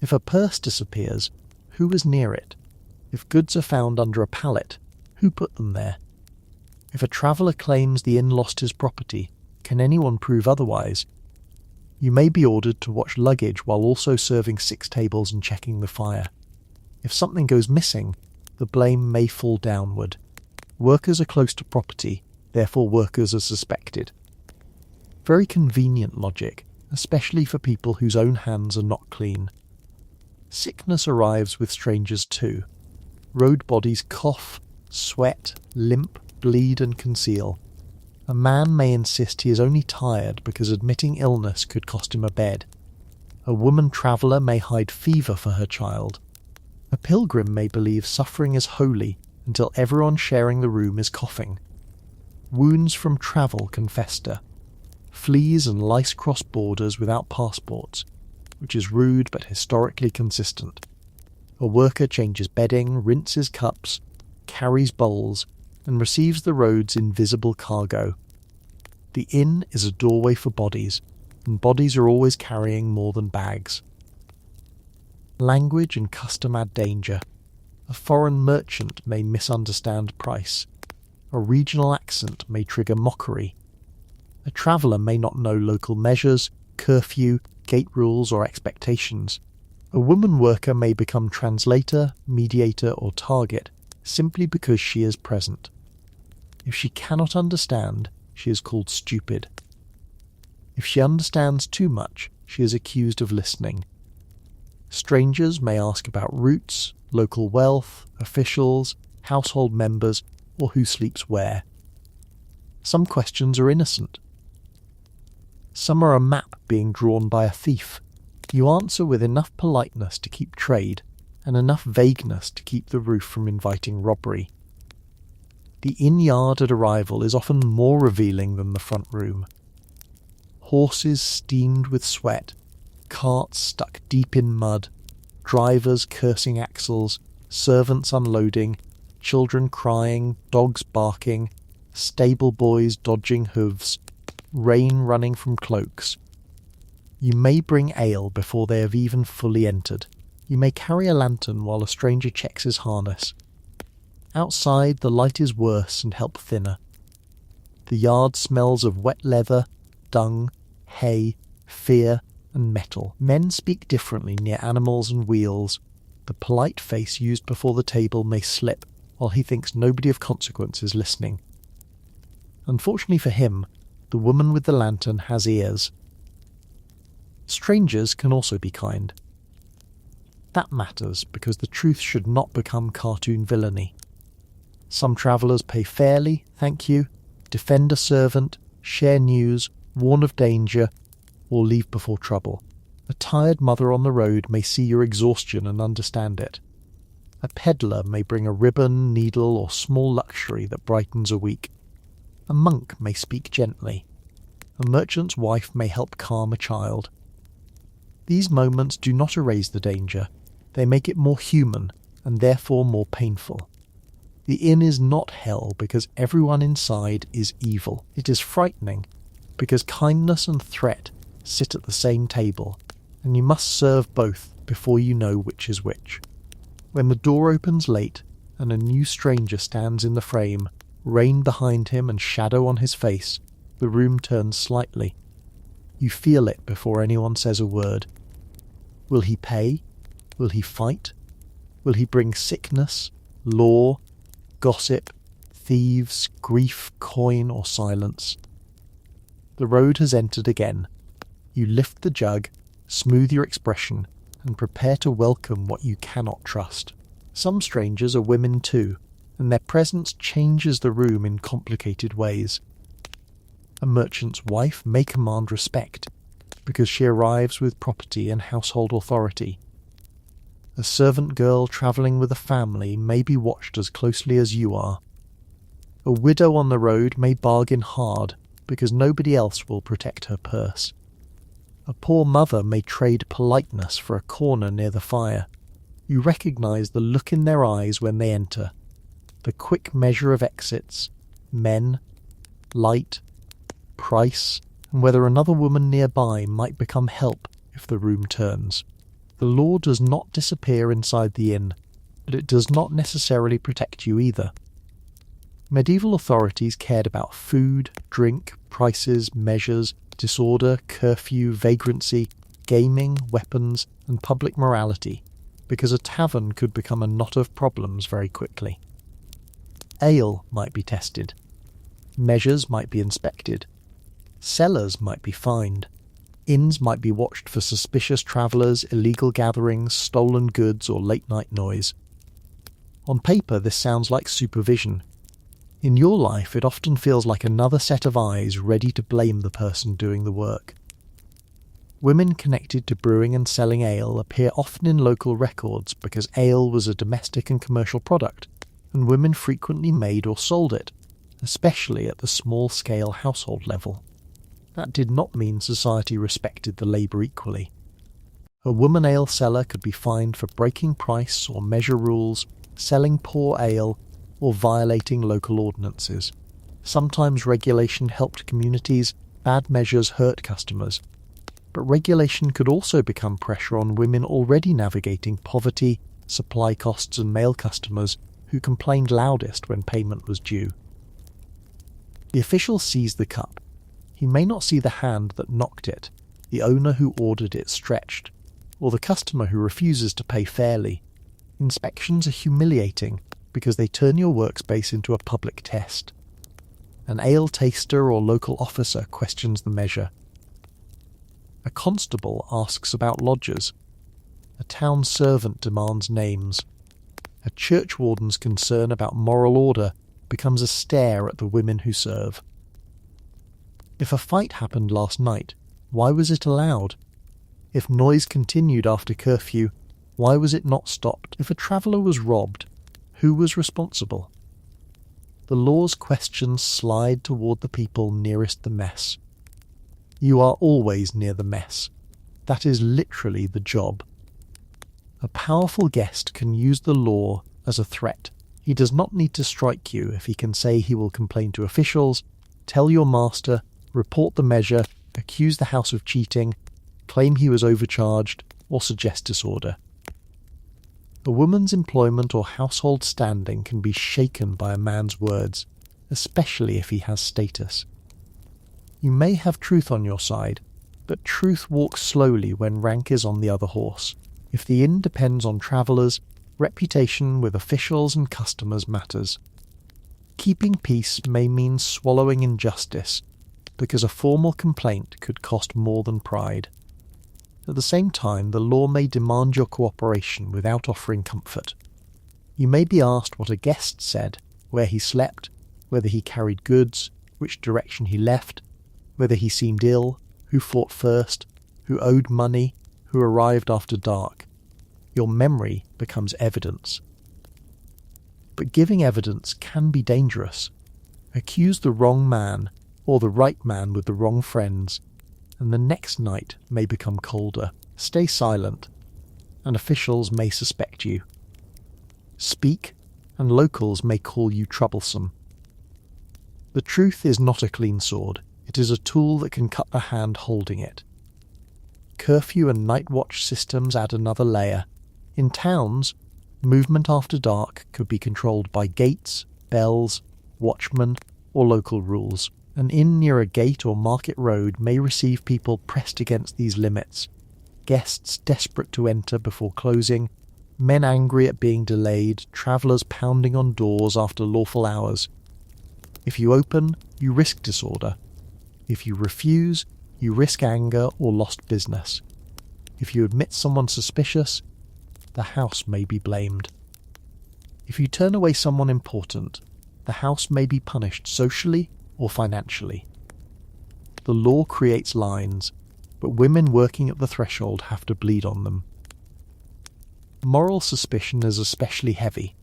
If a purse disappears, who was near it? If goods are found under a pallet, who put them there? If a traveller claims the inn lost his property, can anyone prove otherwise? You may be ordered to watch luggage while also serving 6 tables and checking the fire. If something goes missing, the blame may fall downward. Workers are close to property, therefore workers are suspected. Very convenient logic, especially for people whose own hands are not clean. Sickness arrives with strangers too. Road bodies cough, sweat, limp, bleed and conceal. A man may insist he is only tired because admitting illness could cost him a bed. A woman traveller may hide fever for her child. A pilgrim may believe suffering is holy until everyone sharing the room is coughing. Wounds from travel can fester. Fleas and lice cross borders without passports, which is rude but historically consistent. A worker changes bedding, rinses cups, carries bowls, and receives the road's invisible cargo. The inn is a doorway for bodies, and bodies are always carrying more than bags. Language and custom add danger. A foreign merchant may misunderstand price. A regional accent may trigger mockery. A traveller may not know local measures, curfew, gate rules or expectations. A woman worker may become translator, mediator or target simply because she is present. If she cannot understand, she is called stupid. If she understands too much, she is accused of listening. Strangers may ask about routes, local wealth, officials, household members, or who sleeps where. Some questions are innocent. Some are a map being drawn by a thief. You answer with enough politeness to keep trade, and enough vagueness to keep the roof from inviting robbery. The inn yard at arrival is often more revealing than the front room. Horses steamed with sweat, carts stuck deep in mud, drivers cursing axles, servants unloading, children crying, dogs barking, stable boys dodging hooves, rain running from cloaks. You may bring ale before they have even fully entered. You may carry a lantern while a stranger checks his harness. Outside, the light is worse and help thinner. The yard smells of wet leather, dung, hay, fear, and metal. Men speak differently near animals and wheels. The polite face used before the table may slip, while he thinks nobody of consequence is listening. Unfortunately for him, the woman with the lantern has ears. Strangers can also be kind. That matters because the truth should not become cartoon villainy. Some travellers pay fairly, thank you, defend a servant, share news, warn of danger, or leave before trouble. A tired mother on the road may see your exhaustion and understand it. A peddler may bring a ribbon, needle, or small luxury that brightens a week. A monk may speak gently. A merchant's wife may help calm a child. These moments do not erase the danger. They make it more human, and therefore more painful. The inn is not hell because everyone inside is evil. It is frightening because kindness and threat sit at the same table, and you must serve both before you know which is which. When the door opens late and a new stranger stands in the frame, rain behind him and shadow on his face, the room turns slightly. You feel it before anyone says a word. Will he pay? Will he fight? Will he bring sickness, law, gossip, thieves, grief, coin, or silence? The road has entered again. You lift the jug, smooth your expression, and prepare to welcome what you cannot trust. Some strangers are women too, and their presence changes the room in complicated ways. A merchant's wife may command respect, because she arrives with property and household authority. A servant girl travelling with a family may be watched as closely as you are. A widow on the road may bargain hard, because nobody else will protect her purse. A poor mother may trade politeness for a corner near the fire. You recognise the look in their eyes when they enter, the quick measure of exits, men, light, price, and whether another woman nearby might become help if the room turns. The law does not disappear inside the inn, but it does not necessarily protect you either. Medieval authorities cared about food, drink, prices, measures, disorder, curfew, vagrancy, gaming, weapons, and public morality, because a tavern could become a knot of problems very quickly. Ale might be tested. Measures might be inspected. Cellars might be fined. Inns might be watched for suspicious travellers, illegal gatherings, stolen goods, or late-night noise. On paper, this sounds like supervision. In your life, it often feels like another set of eyes ready to blame the person doing the work. Women connected to brewing and selling ale appear often in local records because ale was a domestic and commercial product, and women frequently made or sold it, especially at the small-scale household level. That did not mean society respected the labour equally. A woman ale seller could be fined for breaking price or measure rules, selling poor ale, or violating local ordinances. Sometimes regulation helped communities, bad measures hurt customers. But regulation could also become pressure on women already navigating poverty, supply costs and male customers who complained loudest when payment was due. The official sees the cup. He may not see the hand that knocked it, the owner who ordered it stretched, or the customer who refuses to pay fairly. Inspections are humiliating because they turn your workspace into a public test. An ale taster or local officer questions the measure. A constable asks about lodgers. A town servant demands names. A churchwarden's concern about moral order becomes a stare at the women who serve. If a fight happened last night, why was it allowed? If noise continued after curfew, why was it not stopped? If a traveller was robbed, who was responsible? The law's questions slide toward the people nearest the mess. You are always near the mess. That is literally the job. A powerful guest can use the law as a threat. He does not need to strike you if he can say he will complain to officials, tell your master, report the measure, accuse the house of cheating, claim he was overcharged, or suggest disorder. A woman's employment or household standing can be shaken by a man's words, especially if he has status. You may have truth on your side, but truth walks slowly when rank is on the other horse. If the inn depends on travellers, reputation with officials and customers matters. Keeping peace may mean swallowing injustice, because a formal complaint could cost more than pride. At the same time, the law may demand your cooperation without offering comfort. You may be asked what a guest said, where he slept, whether he carried goods, which direction he left, whether he seemed ill, who fought first, who owed money, who arrived after dark. Your memory becomes evidence. But giving evidence can be dangerous. Accuse the wrong man, or the right man with the wrong friends, and the next night may become colder. Stay silent, and officials may suspect you. Speak, and locals may call you troublesome. The truth is not a clean sword. It is a tool that can cut the hand holding it. Curfew and night watch systems add another layer. In towns, movement after dark could be controlled by gates, bells, watchmen, or local rules. An inn near a gate or market road may receive people pressed against these limits, guests desperate to enter before closing, men angry at being delayed, travellers pounding on doors after lawful hours. If you open, you risk disorder. If you refuse, you risk anger or lost business. If you admit someone suspicious, the house may be blamed. If you turn away someone important, the house may be punished socially or financially. The law creates lines, but women working at the threshold have to bleed on them. Moral suspicion is especially heavy.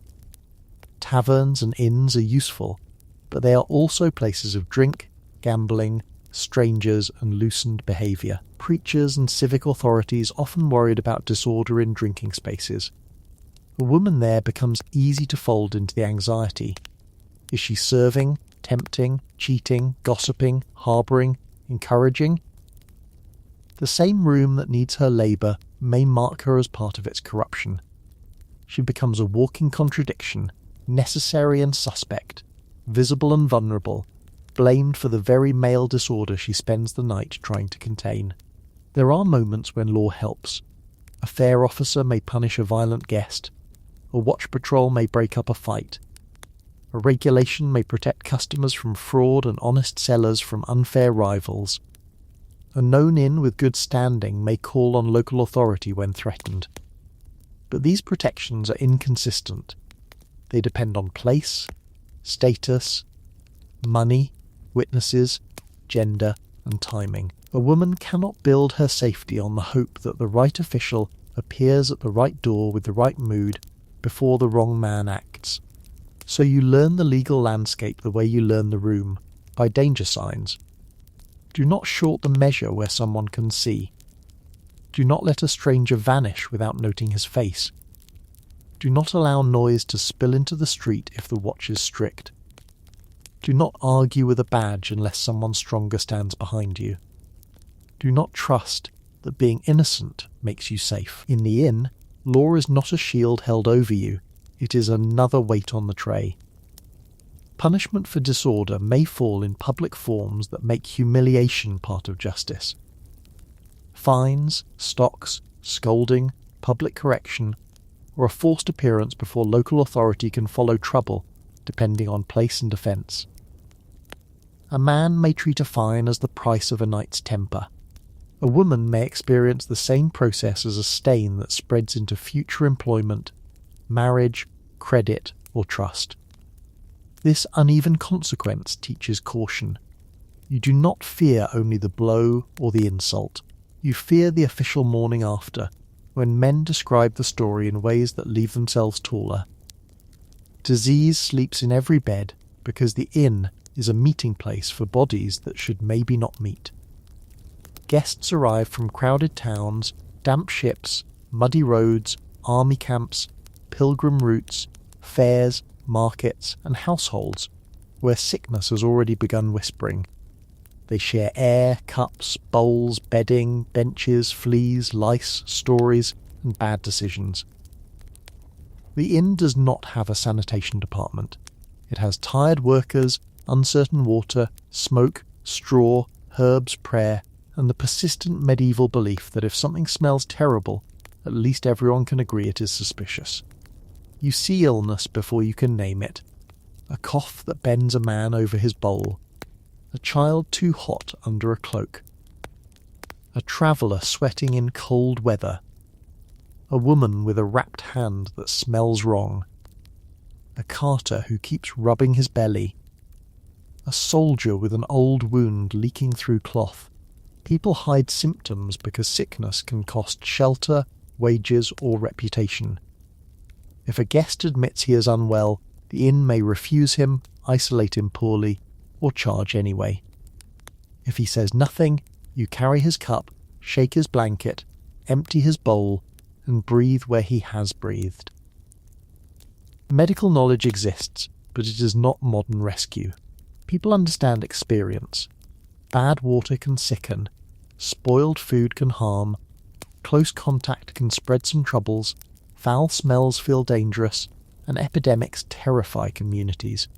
Taverns and inns are useful, but they are also places of drink, gambling, strangers and loosened behaviour. Preachers and civic authorities often worried about disorder in drinking spaces. A woman there becomes easy to fold into the anxiety. Is she serving, tempting, cheating, gossiping, harbouring, encouraging? The same room that needs her labour may mark her as part of its corruption. She becomes a walking contradiction, necessary and suspect, visible and vulnerable, blamed for the very male disorder she spends the night trying to contain. There are moments when law helps. A fair officer may punish a violent guest. A watch patrol may break up a fight. A regulation may protect customers from fraud and honest sellers from unfair rivals. A known inn with good standing may call on local authority when threatened. But these protections are inconsistent. They depend on place, status, money, witnesses, gender, and timing. A woman cannot build her safety on the hope that the right official appears at the right door with the right mood before the wrong man acts. So you learn the legal landscape the way you learn the room, by danger signs. Do not short the measure where someone can see. Do not let a stranger vanish without noting his face. Do not allow noise to spill into the street if the watch is strict. Do not argue with a badge unless someone stronger stands behind you. Do not trust that being innocent makes you safe. In the inn, law is not a shield held over you, it is another weight on the tray. Punishment for disorder may fall in public forms that make humiliation part of justice. Fines, stocks, scolding, public correction, or a forced appearance before local authority can follow trouble, depending on place and offence. A man may treat a fine as the price of a night's temper. A woman may experience the same process as a stain that spreads into future employment, marriage, credit, or trust. This uneven consequence teaches caution. You do not fear only the blow or the insult. You fear the official morning after, when men describe the story in ways that leave themselves taller. Disease sleeps in every bed because the inn is a meeting place for bodies that should maybe not meet. Guests arrive from crowded towns, damp ships, muddy roads, army camps, pilgrim routes, fairs, markets, and households, where sickness has already begun whispering. They share air, cups, bowls, bedding, benches, fleas, lice, stories, and bad decisions. The inn does not have a sanitation department. It has tired workers, uncertain water, smoke, straw, herbs, prayer, and the persistent medieval belief that if something smells terrible, at least everyone can agree it is suspicious. You see illness before you can name it. A cough that bends a man over his bowl. A child too hot under a cloak. A traveller sweating in cold weather. A woman with a wrapped hand that smells wrong. A carter who keeps rubbing his belly. A soldier with an old wound leaking through cloth. People hide symptoms because sickness can cost shelter, wages, or reputation. If a guest admits he is unwell, the inn may refuse him, isolate him poorly, or charge anyway. If he says nothing, you carry his cup, shake his blanket, empty his bowl, and breathe where he has breathed. Medical knowledge exists, but it is not modern rescue. People understand experience. Bad water can sicken, spoiled food can harm, close contact can spread some troubles, foul smells feel dangerous, and epidemics terrify communities.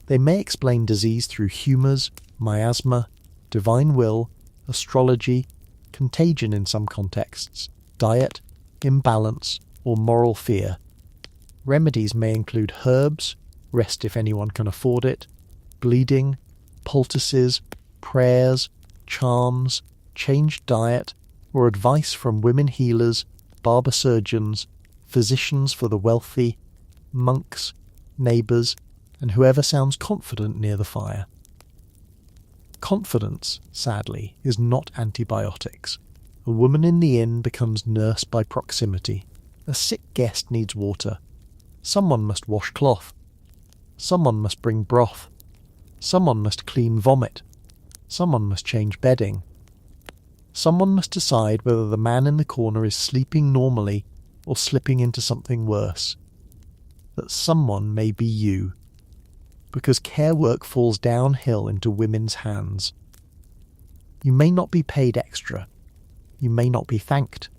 They may explain disease through humours, miasma, divine will, astrology, contagion in some contexts, diet, imbalance, or moral fear. Remedies may include herbs, rest if anyone can afford it, bleeding, poultices, prayers, charms, changed diet, or advice from women healers, barber surgeons, physicians for the wealthy, monks, neighbours, and whoever sounds confident near the fire. Confidence, sadly, is not antibiotics. A woman in the inn becomes nurse by proximity. A sick guest needs water. Someone must wash cloth. Someone must bring broth. Someone must clean vomit. Someone must change bedding. Someone must decide whether the man in the corner is sleeping normally or slipping into something worse. That someone may be you, because care work falls downhill into women's hands. You may not be paid extra. You may not be thanked.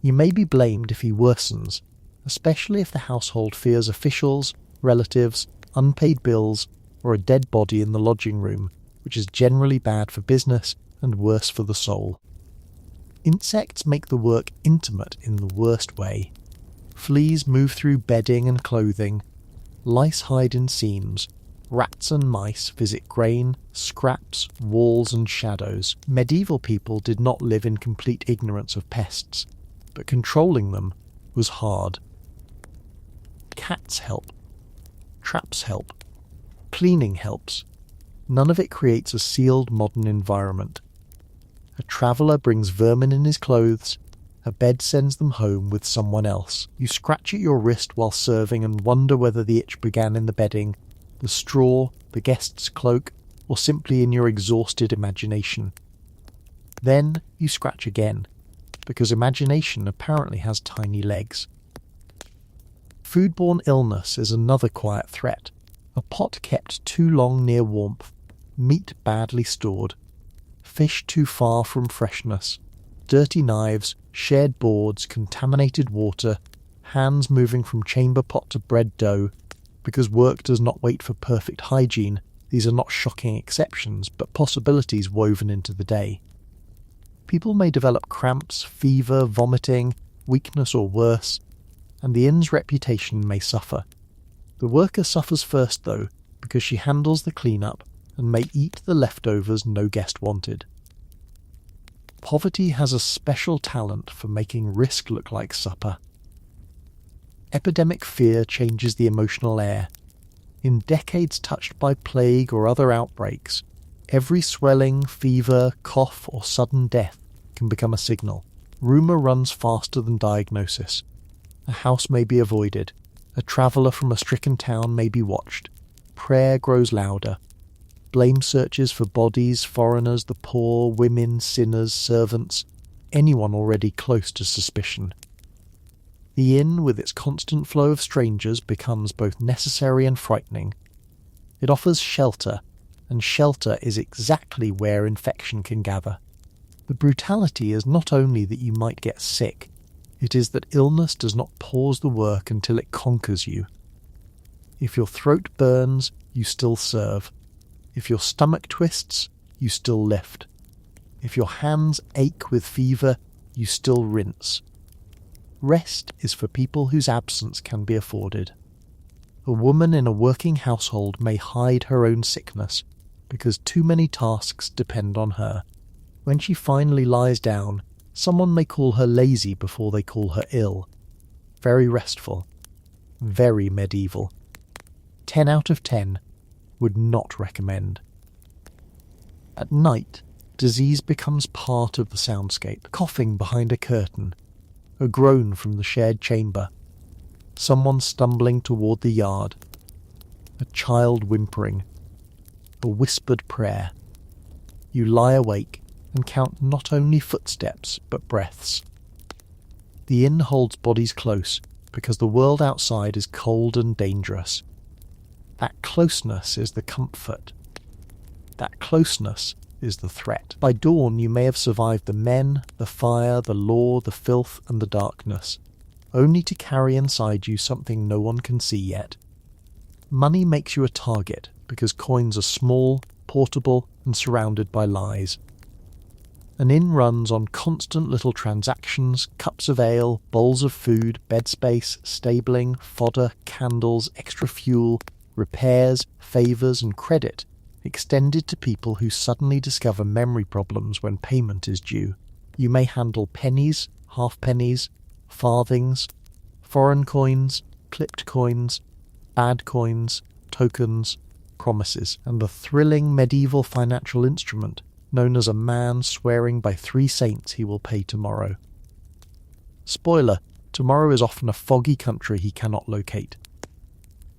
You may be blamed if he worsens, especially if the household fears officials, relatives, unpaid bills, or a dead body in the lodging room, which is generally bad for business and worse for the soul. Insects make the work intimate in the worst way. Fleas move through bedding and clothing. Lice hide in seams. Rats and mice visit grain, scraps, walls and shadows. Medieval people did not live in complete ignorance of pests, but controlling them was hard. Cats help. Traps help. Cleaning helps. None of it creates a sealed modern environment. A traveller brings vermin in his clothes. Her bed sends them home with someone else. You scratch at your wrist while serving and wonder whether the itch began in the bedding, the straw, the guest's cloak, or simply in your exhausted imagination. Then you scratch again, because imagination apparently has tiny legs. Foodborne illness is another quiet threat. A pot kept too long near warmth, meat badly stored, fish too far from freshness, dirty knives, shared boards, contaminated water, hands moving from chamber pot to bread dough. Because work does not wait for perfect hygiene, these are not shocking exceptions, but possibilities woven into the day. People may develop cramps, fever, vomiting, weakness or worse, and the inn's reputation may suffer. The worker suffers first though, because she handles the clean-up and may eat the leftovers no guest wanted. Poverty has a special talent for making risk look like supper. Epidemic fear changes the emotional air. In decades touched by plague or other outbreaks, every swelling, fever, cough or sudden death can become a signal. Rumour runs faster than diagnosis. A house may be avoided. A traveller from a stricken town may be watched. Prayer grows louder. Blame searches for bodies, foreigners, the poor, women, sinners, servants, anyone already close to suspicion. The inn, with its constant flow of strangers, becomes both necessary and frightening. It offers shelter, and shelter is exactly where infection can gather. The brutality is not only that you might get sick, it is that illness does not pause the work until it conquers you. If your throat burns, you still serve. If your stomach twists, you still lift. If your hands ache with fever, you still rinse. Rest is for people whose absence can be afforded. A woman in a working household may hide her own sickness because too many tasks depend on her. When she finally lies down, someone may call her lazy before they call her ill. Very restful. Very medieval. 10 out of 10 would not recommend. At night, disease becomes part of the soundscape. Coughing behind a curtain, a groan from the shared chamber, someone stumbling toward the yard, a child whimpering, a whispered prayer. You lie awake and count not only footsteps but breaths. The inn holds bodies close because the world outside is cold and dangerous. That closeness is the comfort. That closeness is the threat. By dawn you may have survived the men, the fire, the law, the filth and the darkness, only to carry inside you something no one can see yet. Money makes you a target because coins are small, portable and surrounded by lies. An inn runs on constant little transactions, cups of ale, bowls of food, bed space, stabling, fodder, candles, extra fuel, repairs, favours and credit, extended to people who suddenly discover memory problems when payment is due. You may handle pennies, half-pennies, farthings, foreign coins, clipped coins, bad coins, tokens, promises, and the thrilling medieval financial instrument known as a man swearing by 3 saints he will pay tomorrow. Spoiler, tomorrow is often a foggy country he cannot locate.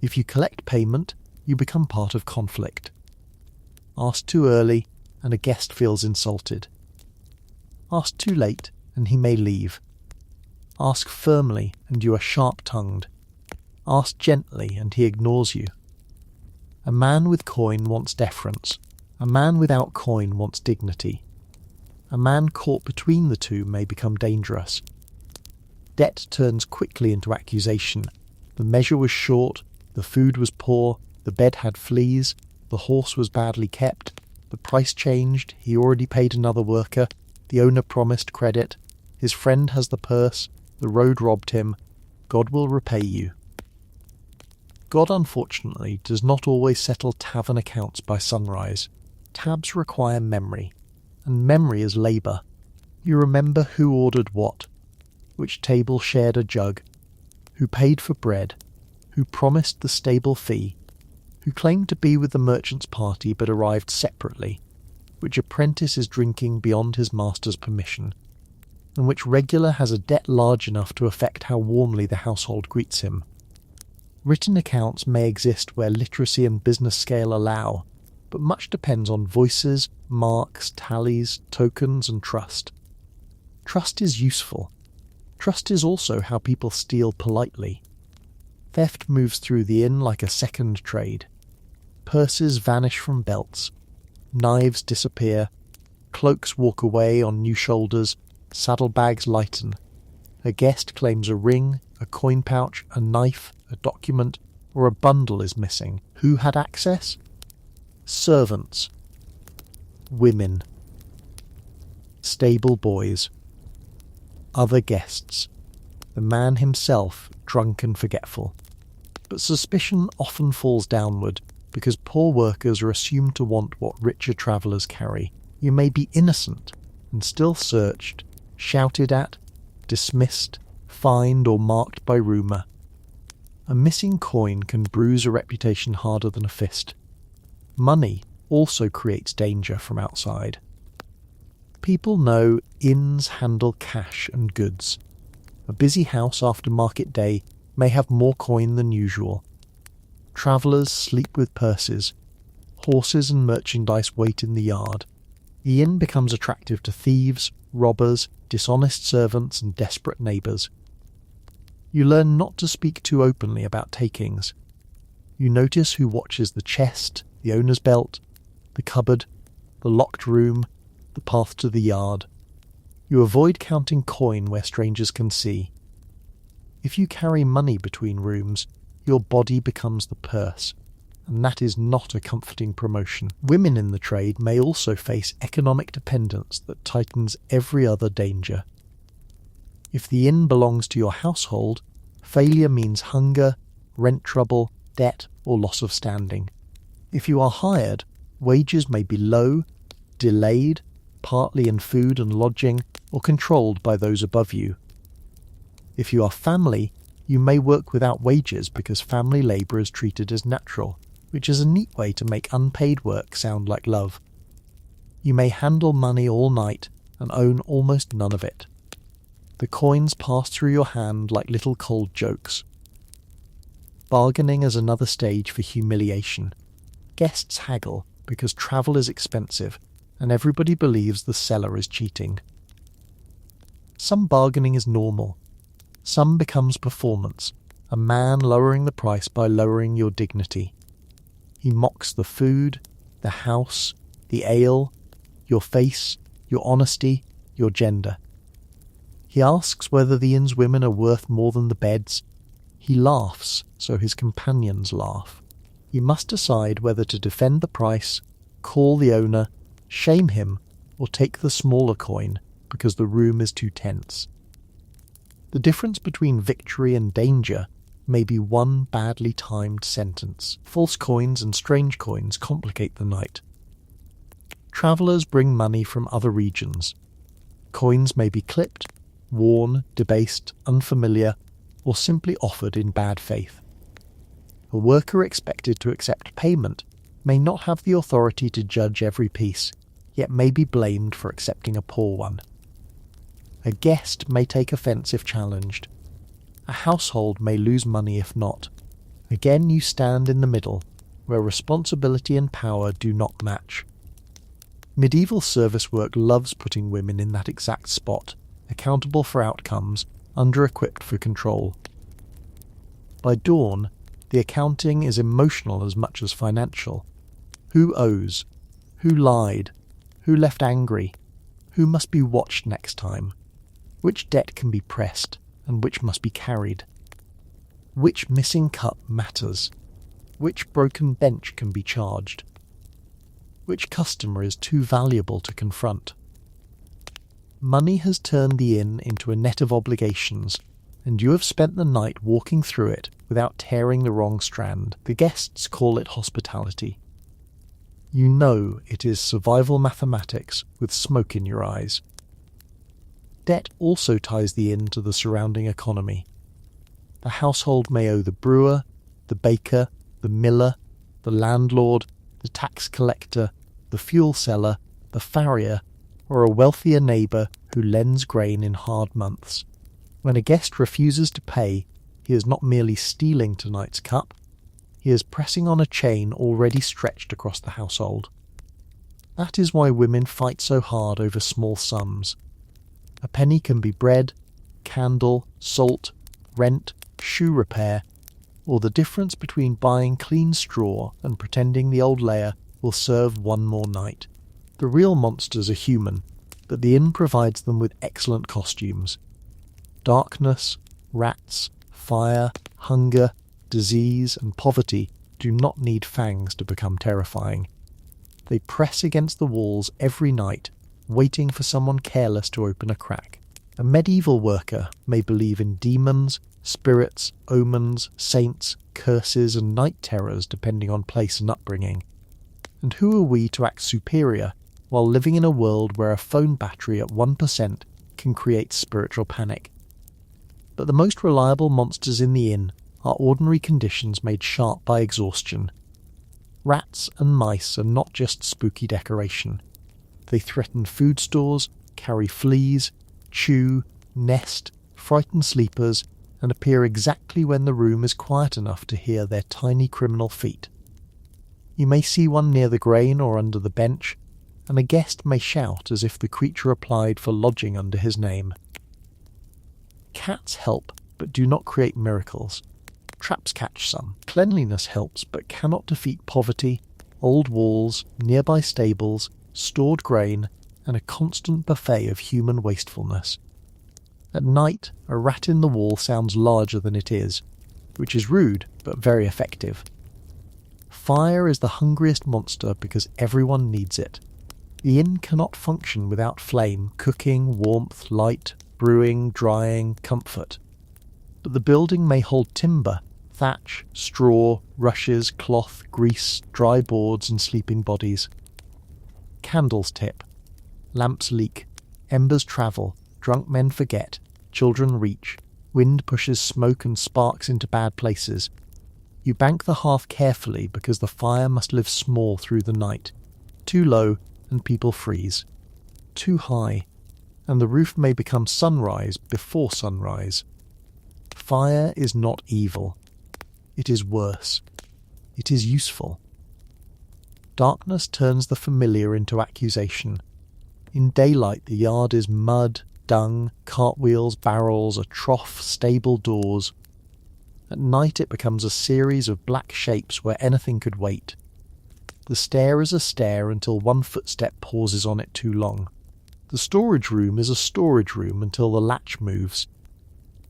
If you collect payment, you become part of conflict. Ask too early, and a guest feels insulted. Ask too late, and he may leave. Ask firmly, and you are sharp-tongued. Ask gently, and he ignores you. A man with coin wants deference. A man without coin wants dignity. A man caught between the two may become dangerous. Debt turns quickly into accusation. The measure was short, the food was poor, the bed had fleas, the horse was badly kept, the price changed, he already paid another worker, the owner promised credit, his friend has the purse, the road robbed him, God will repay you. God, unfortunately, does not always settle tavern accounts by sunrise. Tabs require memory, and memory is labour. You remember who ordered what, which table shared a jug, who paid for bread, who promised the stable fee, who claimed to be with the merchant's party but arrived separately, which apprentice is drinking beyond his master's permission. and which regular has a debt large enough to affect how warmly the household greets him. Written accounts may exist where literacy and business scale allow, but much depends on voices, marks, tallies, tokens, and trust. Trust is useful. Trust is also how people steal politely. Theft moves through the inn like a second trade. Purses vanish from belts. Knives disappear. Cloaks walk away on new shoulders. Saddlebags lighten. A guest claims a ring, a coin pouch, a knife, a document, or a bundle is missing. Who had access? Servants. Women. Stable boys. Other guests. The man himself, drunk and forgetful. But suspicion often falls downward, because poor workers are assumed to want what richer travellers carry. You may be innocent, and still searched, shouted at, dismissed, fined or marked by rumour. A missing coin can bruise a reputation harder than a fist. Money also creates danger from outside. People know inns handle cash and goods. A busy house after market day may have more coin than usual. Travellers sleep with purses. Horses and merchandise wait in the yard. The inn becomes attractive to thieves, robbers, dishonest servants, and desperate neighbours. You learn not to speak too openly about takings. You notice who watches the chest, the owner's belt, the cupboard, the locked room, the path to the yard. You avoid counting coin where strangers can see. If you carry money between rooms, your body becomes the purse, and that is not a comforting promotion. Women in the trade may also face economic dependence that tightens every other danger. If the inn belongs to your household, failure means hunger, rent trouble, debt, or loss of standing. If you are hired, wages may be low, delayed, partly in food and lodging, or controlled by those above you. If you are family, you may work without wages because family labour is treated as natural, which is a neat way to make unpaid work sound like love. You may handle money all night and own almost none of it. The coins pass through your hand like little cold jokes. Bargaining is another stage for humiliation. Guests haggle because travel is expensive and everybody believes the seller is cheating. Some bargaining is normal. Some becomes performance, a man lowering the price by lowering your dignity. He mocks the food, the house, the ale, your face, your honesty, your gender. He asks whether the inn's women are worth more than the beds. He laughs, so his companions laugh. You must decide whether to defend the price, call the owner, shame him, or take the smaller coin because the room is too tense. The difference between victory and danger may be one badly timed sentence. False coins and strange coins complicate the night. Travellers bring money from other regions. Coins may be clipped, worn, debased, unfamiliar, or simply offered in bad faith. A worker expected to accept payment may not have the authority to judge every piece, yet may be blamed for accepting a poor one. A guest may take offence if challenged. A household may lose money if not. Again you stand in the middle, where responsibility and power do not match. Medieval service work loves putting women in that exact spot, accountable for outcomes, under-equipped for control. By dawn, the accounting is emotional as much as financial. Who owes? Who lied? Who left angry? Who must be watched next time? Which debt can be pressed, and which must be carried? Which missing cup matters? Which broken bench can be charged? Which customer is too valuable to confront? Money has turned the inn into a net of obligations, and you have spent the night walking through it without tearing the wrong strand. The guests call it hospitality. You know it is survival mathematics with smoke in your eyes. Debt also ties the inn to the surrounding economy. The household may owe the brewer, the baker, the miller, the landlord, the tax collector, the fuel seller, the farrier, or a wealthier neighbour who lends grain in hard months. When a guest refuses to pay, he is not merely stealing tonight's cup, he is pressing on a chain already stretched across the household. That is why women fight so hard over small sums. A penny can be bread, candle, salt, rent, shoe repair, or the difference between buying clean straw and pretending the old layer will serve one more night. The real monsters are human, but the inn provides them with excellent costumes. Darkness, rats, fire, hunger, disease, and poverty do not need fangs to become terrifying. They press against the walls every night, waiting for someone careless to open a crack. A medieval worker may believe in demons, spirits, omens, saints, curses, and night terrors depending on place and upbringing. And who are we to act superior while living in a world where a phone battery at 1% can create spiritual panic? But the most reliable monsters in the inn are ordinary conditions made sharp by exhaustion. Rats and mice are not just spooky decoration. They threaten food stores, carry fleas, chew, nest, frighten sleepers, and appear exactly when the room is quiet enough to hear their tiny criminal feet. You may see one near the grain or under the bench, and a guest may shout as if the creature applied for lodging under his name. Cats help, but do not create miracles. Traps catch some. Cleanliness helps, but cannot defeat poverty, old walls, nearby stables, stored grain, and a constant buffet of human wastefulness. At night, a rat in the wall sounds larger than it is, which is rude, but very effective. Fire is the hungriest monster because everyone needs it. The inn cannot function without flame, cooking, warmth, light, brewing, drying, comfort. But the building may hold timber, thatch, straw, rushes, cloth, grease, dry boards, and sleeping bodies. Candles tip. Lamps leak. Embers travel. Drunk men forget. Children reach. Wind pushes smoke and sparks into bad places. You bank the hearth carefully because the fire must live small through the night. Too low, and people freeze. Too high, and the roof may become sunrise before sunrise. Fire is not evil. It is worse. It is useful. Darkness turns the familiar into accusation. In daylight the yard is mud, dung, cartwheels, barrels, a trough, stable doors. At night it becomes a series of black shapes where anything could wait. The stair is a stair until one footstep pauses on it too long. The storage room is a storage room until the latch moves.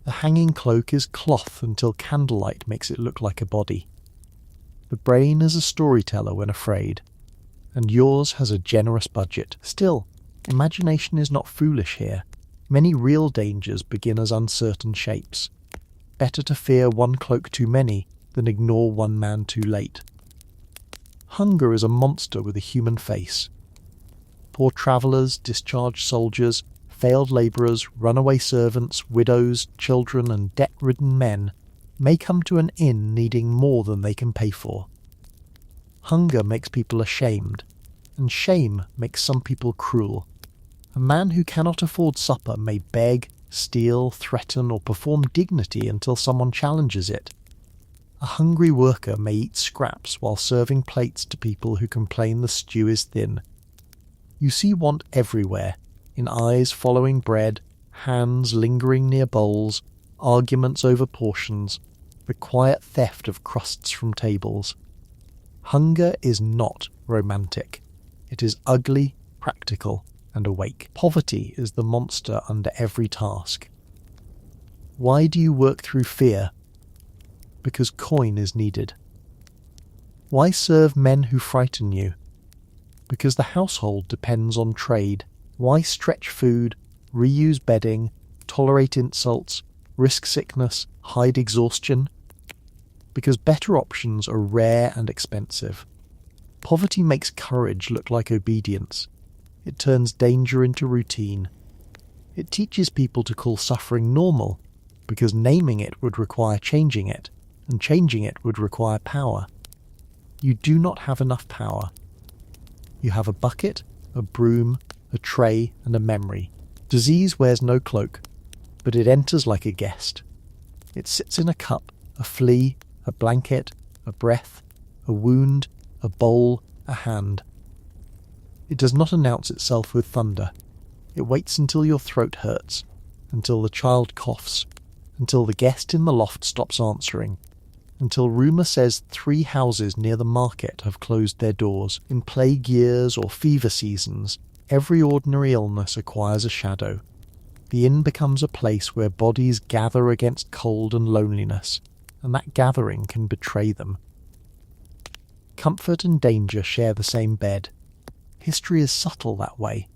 The hanging cloak is cloth until candlelight makes it look like a body. The brain is a storyteller when afraid, and yours has a generous budget. Still, imagination is not foolish here. Many real dangers begin as uncertain shapes. Better to fear one cloak too many than ignore one man too late. Hunger is a monster with a human face. Poor travellers, discharged soldiers, failed labourers, runaway servants, widows, children, and debt-ridden men may come to an inn needing more than they can pay for. Hunger makes people ashamed, and shame makes some people cruel. A man who cannot afford supper may beg, steal, threaten, or perform dignity until someone challenges it. A hungry worker may eat scraps while serving plates to people who complain the stew is thin. You see want everywhere, in eyes following bread, hands lingering near bowls, arguments over portions, the quiet theft of crusts from tables. Hunger is not romantic. It is ugly, practical, and awake. Poverty is the monster under every task. Why do you work through fear? Because coin is needed. Why serve men who frighten you? Because the household depends on trade. Why stretch food, reuse bedding, tolerate insults, risk sickness, hide exhaustion? Because better options are rare and expensive. Poverty makes courage look like obedience. It turns danger into routine. It teaches people to call suffering normal, because naming it would require changing it, and changing it would require power. You do not have enough power. You have a bucket, a broom, a tray, and a memory. Disease wears no cloak, but it enters like a guest. It sits in a cup, a flea, a blanket, a breath, a wound, a bowl, a hand. It does not announce itself with thunder. It waits until your throat hurts, until the child coughs, until the guest in the loft stops answering, until rumour says 3 houses near the market have closed their doors. In plague years or fever seasons, every ordinary illness acquires a shadow. The inn becomes a place where bodies gather against cold and loneliness, and that gathering can betray them. Comfort and danger share the same bed. History is subtle that way,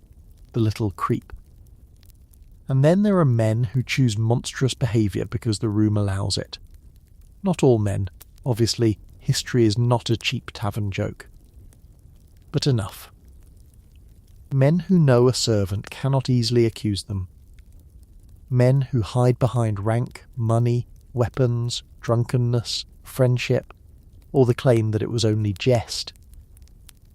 the little creep. And then there are men who choose monstrous behaviour because the room allows it. Not all men. Obviously, history is not a cheap tavern joke. But enough. Men who know a servant cannot easily accuse them. Men who hide behind rank, money, weapons, drunkenness, friendship, or the claim that it was only jest.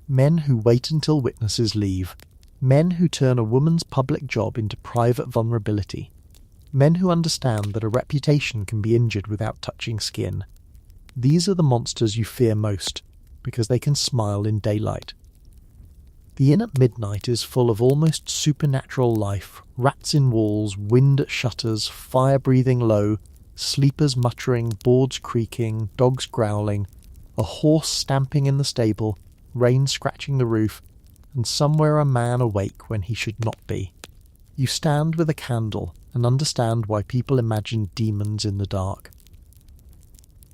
Men who wait until witnesses leave. Men who turn a woman's public job into private vulnerability. Men who understand that a reputation can be injured without touching skin. These are the monsters you fear most, because they can smile in daylight. The inn at midnight is full of almost supernatural life, rats in walls, wind at shutters, fire breathing low, sleepers muttering, boards creaking, dogs growling, a horse stamping in the stable, rain scratching the roof, and somewhere a man awake when he should not be. You stand with a candle and understand why people imagine demons in the dark.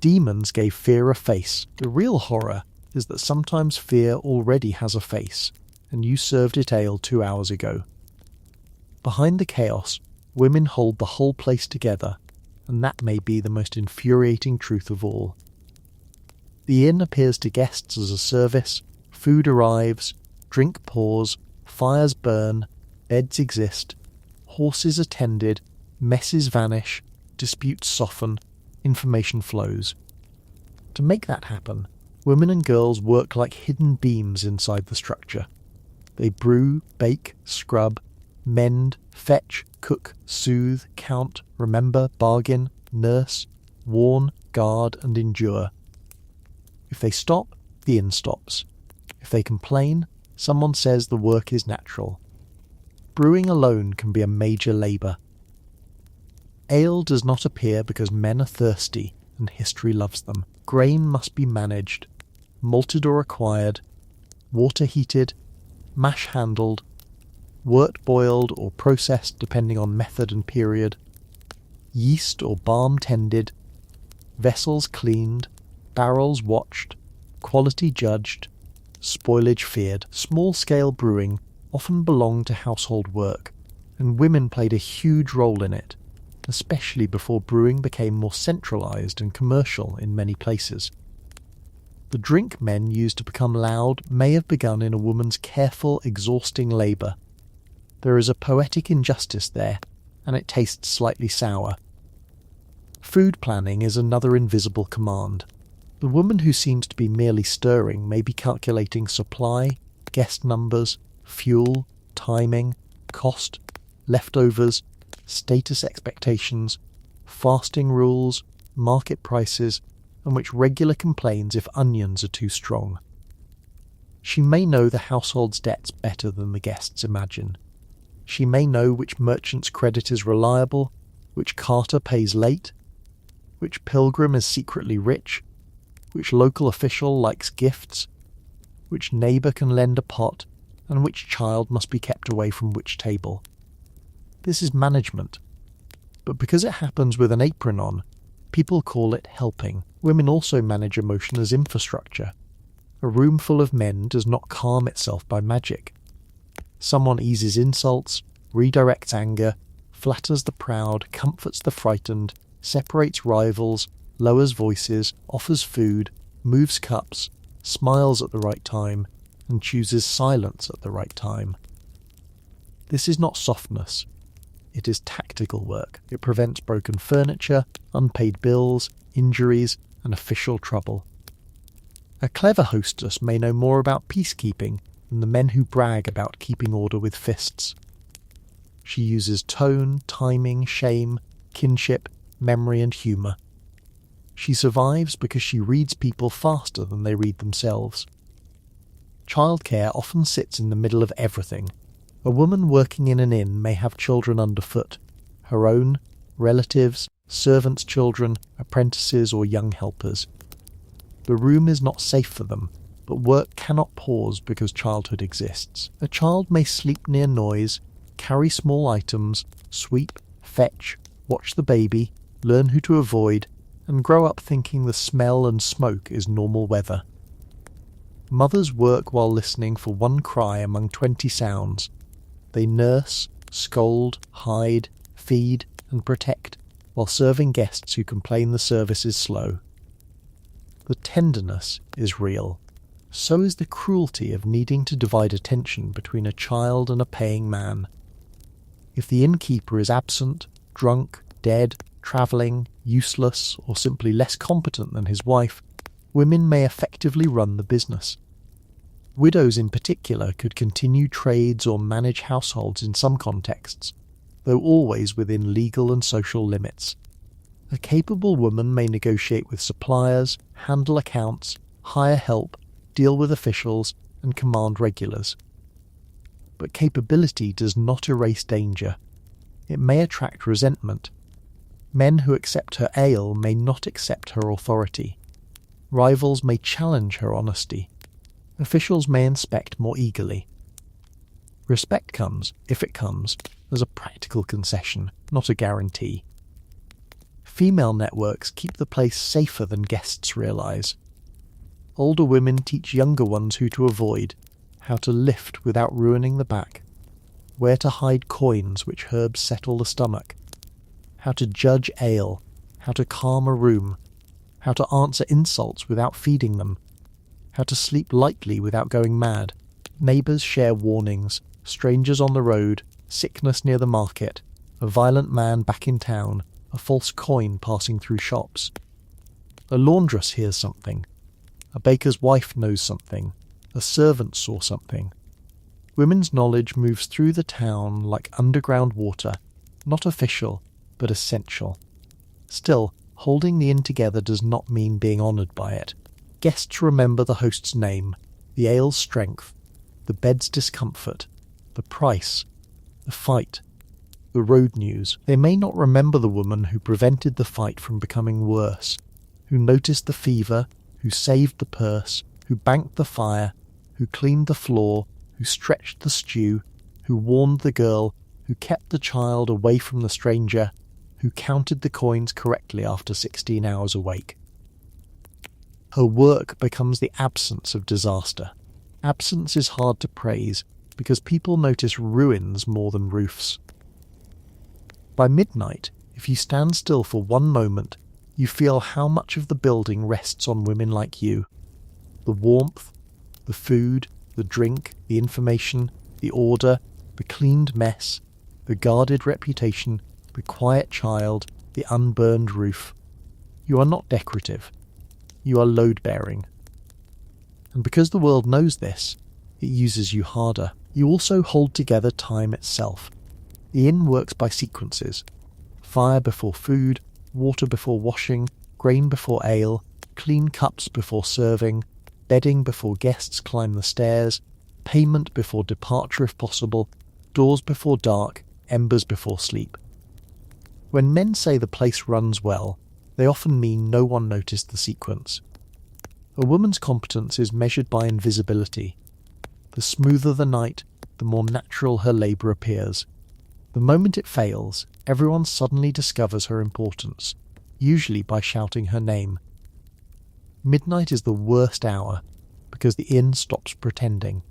Demons gave fear a face. The real horror is that sometimes fear already has a face, and you served it ale 2 hours ago. Behind the chaos, women hold the whole place together, and that may be the most infuriating truth of all. The inn appears to guests as a service, food arrives, drink pours, fires burn, beds exist, horses are tended, messes vanish, disputes soften, information flows. To make that happen, women and girls work like hidden beams inside the structure. They brew, bake, scrub, mend, fetch, cook, soothe, count, remember, bargain, nurse, warn, guard, and endure. If they stop, the inn stops. If they complain, someone says the work is natural. Brewing alone can be a major labour. Ale does not appear because men are thirsty and history loves them. Grain must be managed, malted or acquired, water heated, mash handled, wort boiled or processed depending on method and period, yeast or barm tended, vessels cleaned, barrels watched, quality judged, spoilage feared. Small-scale brewing often belonged to household work, and women played a huge role in it, especially before brewing became more centralised and commercial in many places. The drink men used to become loud may have begun in a woman's careful, exhausting labour. There is a poetic injustice there, and it tastes slightly sour. Food planning is another invisible command. The woman who seems to be merely stirring may be calculating supply, guest numbers, fuel, timing, cost, leftovers, status expectations, fasting rules, market prices, and which regular complains if onions are too strong. She may know the household's debts better than the guests imagine. She may know which merchant's credit is reliable, which carter pays late, which pilgrim is secretly rich, which local official likes gifts, which neighbour can lend a pot, and which child must be kept away from which table. This is management. But because it happens with an apron on, people call it helping. Women also manage emotion as infrastructure. A room full of men does not calm itself by magic. Someone eases insults, redirects anger, flatters the proud, comforts the frightened, separates rivals, lowers voices, offers food, moves cups, smiles at the right time, and chooses silence at the right time. This is not softness. It is tactical work. It prevents broken furniture, unpaid bills, injuries, and official trouble. A clever hostess may know more about peacekeeping than the men who brag about keeping order with fists. She uses tone, timing, shame, kinship, memory and humour. She survives because she reads people faster than they read themselves. Childcare often sits in the middle of everything. A woman working in an inn may have children underfoot, her own, relatives, servants' children, apprentices or young helpers. The room is not safe for them, but work cannot pause because childhood exists. A child may sleep near noise, carry small items, sweep, fetch, watch the baby, learn who to avoid, and grow up thinking the smell and smoke is normal weather. Mothers work while listening for one cry among 20 sounds. They nurse, scold, hide, feed, and protect, while serving guests who complain the service is slow. The tenderness is real. So is the cruelty of needing to divide attention between a child and a paying man. If the innkeeper is absent, drunk, dead, travelling, useless, or simply less competent than his wife, women may effectively run the business. Widows in particular could continue trades or manage households in some contexts, though always within legal and social limits. A capable woman may negotiate with suppliers, handle accounts, hire help, deal with officials, and command regulars. But capability does not erase danger. It may attract resentment. Men who accept her ale may not accept her authority. Rivals may challenge her honesty. Officials may inspect more eagerly. Respect comes, if it comes, as a practical concession, not a guarantee. Female networks keep the place safer than guests realise. Older women teach younger ones who to avoid, how to lift without ruining the back, where to hide coins which herbs settle the stomach, how to judge ale, how to calm a room, how to answer insults without feeding them, how to sleep lightly without going mad. Neighbours share warnings, strangers on the road, sickness near the market, a violent man back in town, a false coin passing through shops. A laundress hears something. A baker's wife knows something. A servant saw something. Women's knowledge moves through the town like underground water, not official, but essential. Still, holding the inn together does not mean being honoured by it. Guests remember the host's name, the ale's strength, the bed's discomfort, the price, the fight, the road news. They may not remember the woman who prevented the fight from becoming worse, who noticed the fever, who saved the purse, who banked the fire, who cleaned the floor, who stretched the stew, who warned the girl, who kept the child away from the stranger, who counted the coins correctly after 16 hours awake. Her work becomes the absence of disaster. Absence is hard to praise because people notice ruins more than roofs. By midnight, if you stand still for one moment, you feel how much of the building rests on women like you. The warmth, the food, the drink, the information, the order, the cleaned mess, the guarded reputation, the quiet child, the unburned roof. You are not decorative. You are load-bearing. And because the world knows this, it uses you harder. You also hold together time itself. The inn works by sequences. Fire before food, water before washing, grain before ale, clean cups before serving, bedding before guests climb the stairs, payment before departure if possible, doors before dark, embers before sleep. When men say the place runs well, they often mean no one noticed the sequence. A woman's competence is measured by invisibility. The smoother the night, the more natural her labour appears. The moment it fails, everyone suddenly discovers her importance, usually by shouting her name. Midnight is the worst hour, because the inn stops pretending.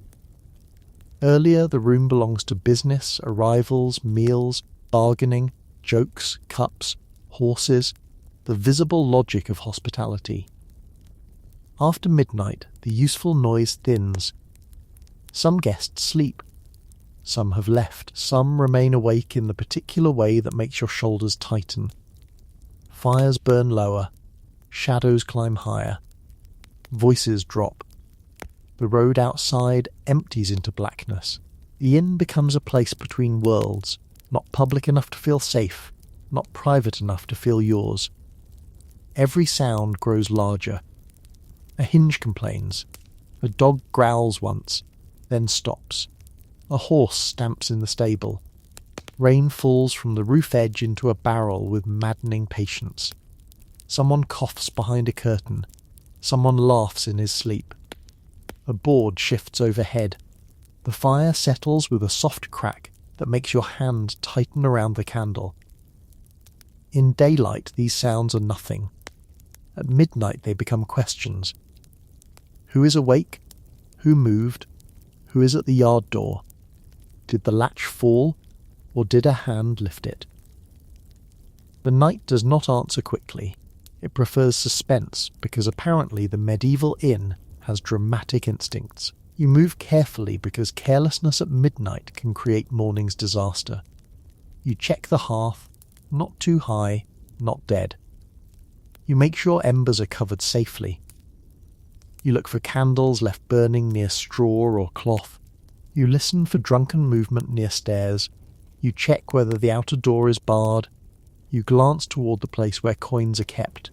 Earlier, the room belongs to business, arrivals, meals, bargaining, jokes, cups, horses, the visible logic of hospitality. After midnight, the useful noise thins. Some guests sleep. Some have left. Some remain awake in the particular way that makes your shoulders tighten. Fires burn lower. Shadows climb higher. Voices drop. The road outside empties into blackness. The inn becomes a place between worlds, Not public enough to feel safe, not private enough to feel yours. Every sound grows larger. A hinge complains. A dog growls once, then stops. A horse stamps in the stable. Rain falls from the roof edge into a barrel with maddening patience. Someone coughs behind a curtain. Someone laughs in his sleep. A board shifts overhead. The fire settles with a soft crack that makes your hand tighten around the candle. In daylight, these sounds are nothing. At midnight, they become questions. Who is awake? Who moved? Who is at the yard door? Did the latch fall, or did a hand lift it? The night does not answer quickly. It prefers suspense because apparently the medieval inn has dramatic instincts. You move carefully because carelessness at midnight can create morning's disaster. You check the hearth, not too high, not dead. You make sure embers are covered safely. You look for candles left burning near straw or cloth. You listen for drunken movement near stairs. You check whether the outer door is barred. You glance toward the place where coins are kept.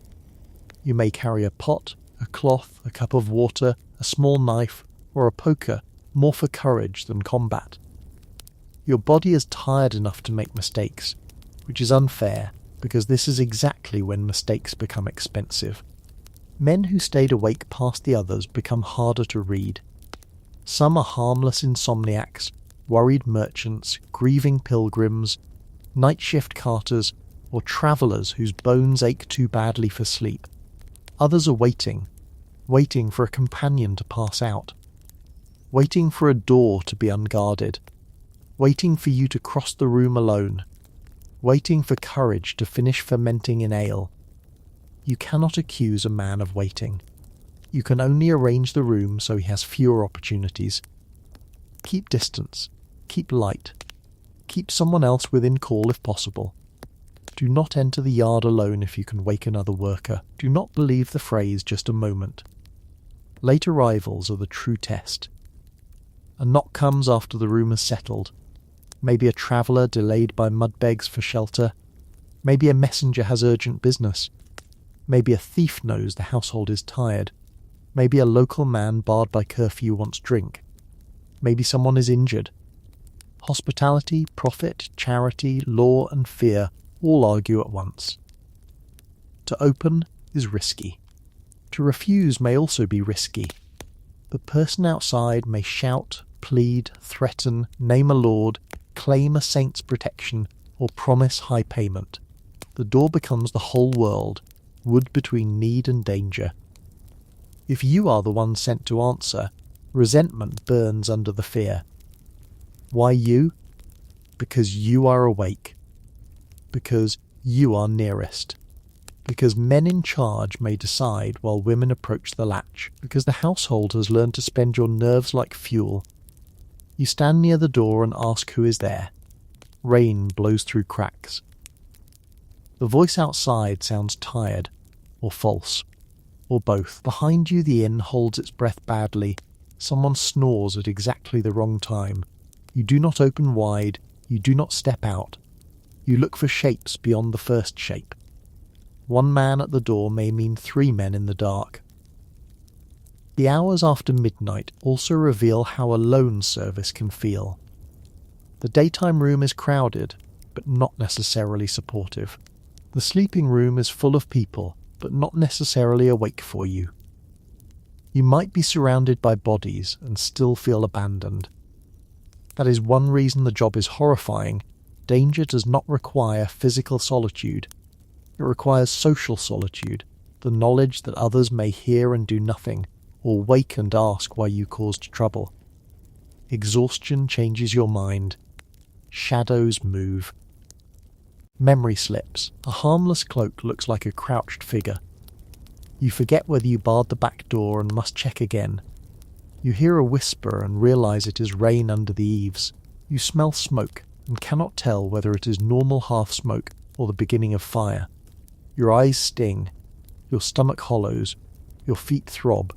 You may carry a pot, a cloth, a cup of water, a small knife, or a poker, more for courage than combat. Your body is tired enough to make mistakes, which is unfair because this is exactly when mistakes become expensive. Men who stayed awake past the others become harder to read. Some are harmless insomniacs, worried merchants, grieving pilgrims, night shift carters, or travellers whose bones ache too badly for sleep. Others are waiting for a companion to pass out, waiting for a door to be unguarded, waiting for you to cross the room alone, waiting for courage to finish fermenting in ale. You cannot accuse a man of waiting. You can only arrange the room so he has fewer opportunities. Keep distance. Keep light. Keep someone else within call if possible. Do not enter the yard alone if you can wake another worker. Do not believe the phrase "just a moment." Late arrivals are the true test. A knock comes after the room has settled. Maybe a traveller delayed by mud-begs for shelter. Maybe a messenger has urgent business. Maybe a thief knows the household is tired. Maybe a local man barred by curfew wants drink. Maybe someone is injured. Hospitality, profit, charity, law and fear all argue at once. To open is risky. To refuse may also be risky. The person outside may shout, plead, threaten, name a lord, claim a saint's protection, or promise high payment. The door becomes the whole world, wood between need and danger. If you are the one sent to answer, resentment burns under the fear. Why you? Because you are awake. Because you are nearest. Because men in charge may decide while women approach the latch. Because the household has learned to spend your nerves like fuel. You stand near the door and ask who is there. Rain blows through cracks. The voice outside sounds tired, or false, or both. Behind you the inn holds its breath badly. Someone snores at exactly the wrong time. You do not open wide. You do not step out. You look for shapes beyond the first shape. One man at the door may mean 3 men in the dark. The hours after midnight also reveal how alone service can feel. The daytime room is crowded, but not necessarily supportive. The sleeping room is full of people, but not necessarily awake for you. You might be surrounded by bodies and still feel abandoned. That is one reason the job is horrifying. Danger does not require physical solitude. It requires social solitude, the knowledge that others may hear and do nothing, or wake and ask why you caused trouble. Exhaustion changes your mind. Shadows move. Memory slips. A harmless cloak looks like a crouched figure. You forget whether you barred the back door and must check again. You hear a whisper and realise it is rain under the eaves. You smell smoke and cannot tell whether it is normal half-smoke or the beginning of fire. Your eyes sting. Your stomach hollows. Your feet throb.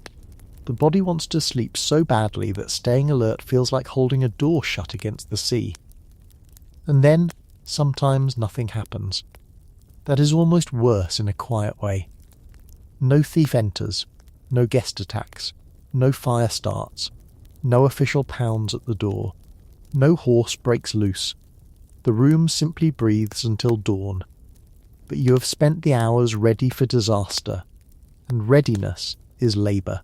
The body wants to sleep so badly that staying alert feels like holding a door shut against the sea. And then sometimes nothing happens. That is almost worse in a quiet way. No thief enters, no guest attacks, no fire starts, no official pounds at the door, no horse breaks loose. The room simply breathes until dawn. But you have spent the hours ready for disaster, and readiness is labour.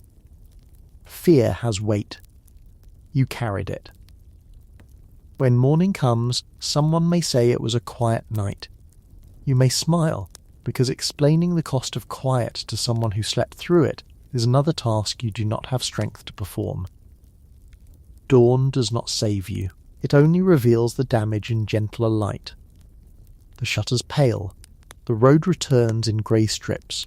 Fear has weight. You carried it. When morning comes, someone may say it was a quiet night. You may smile, because explaining the cost of quiet to someone who slept through it is another task you do not have strength to perform. Dawn does not save you. It only reveals the damage in gentler light. The shutters pale. The road returns in grey strips.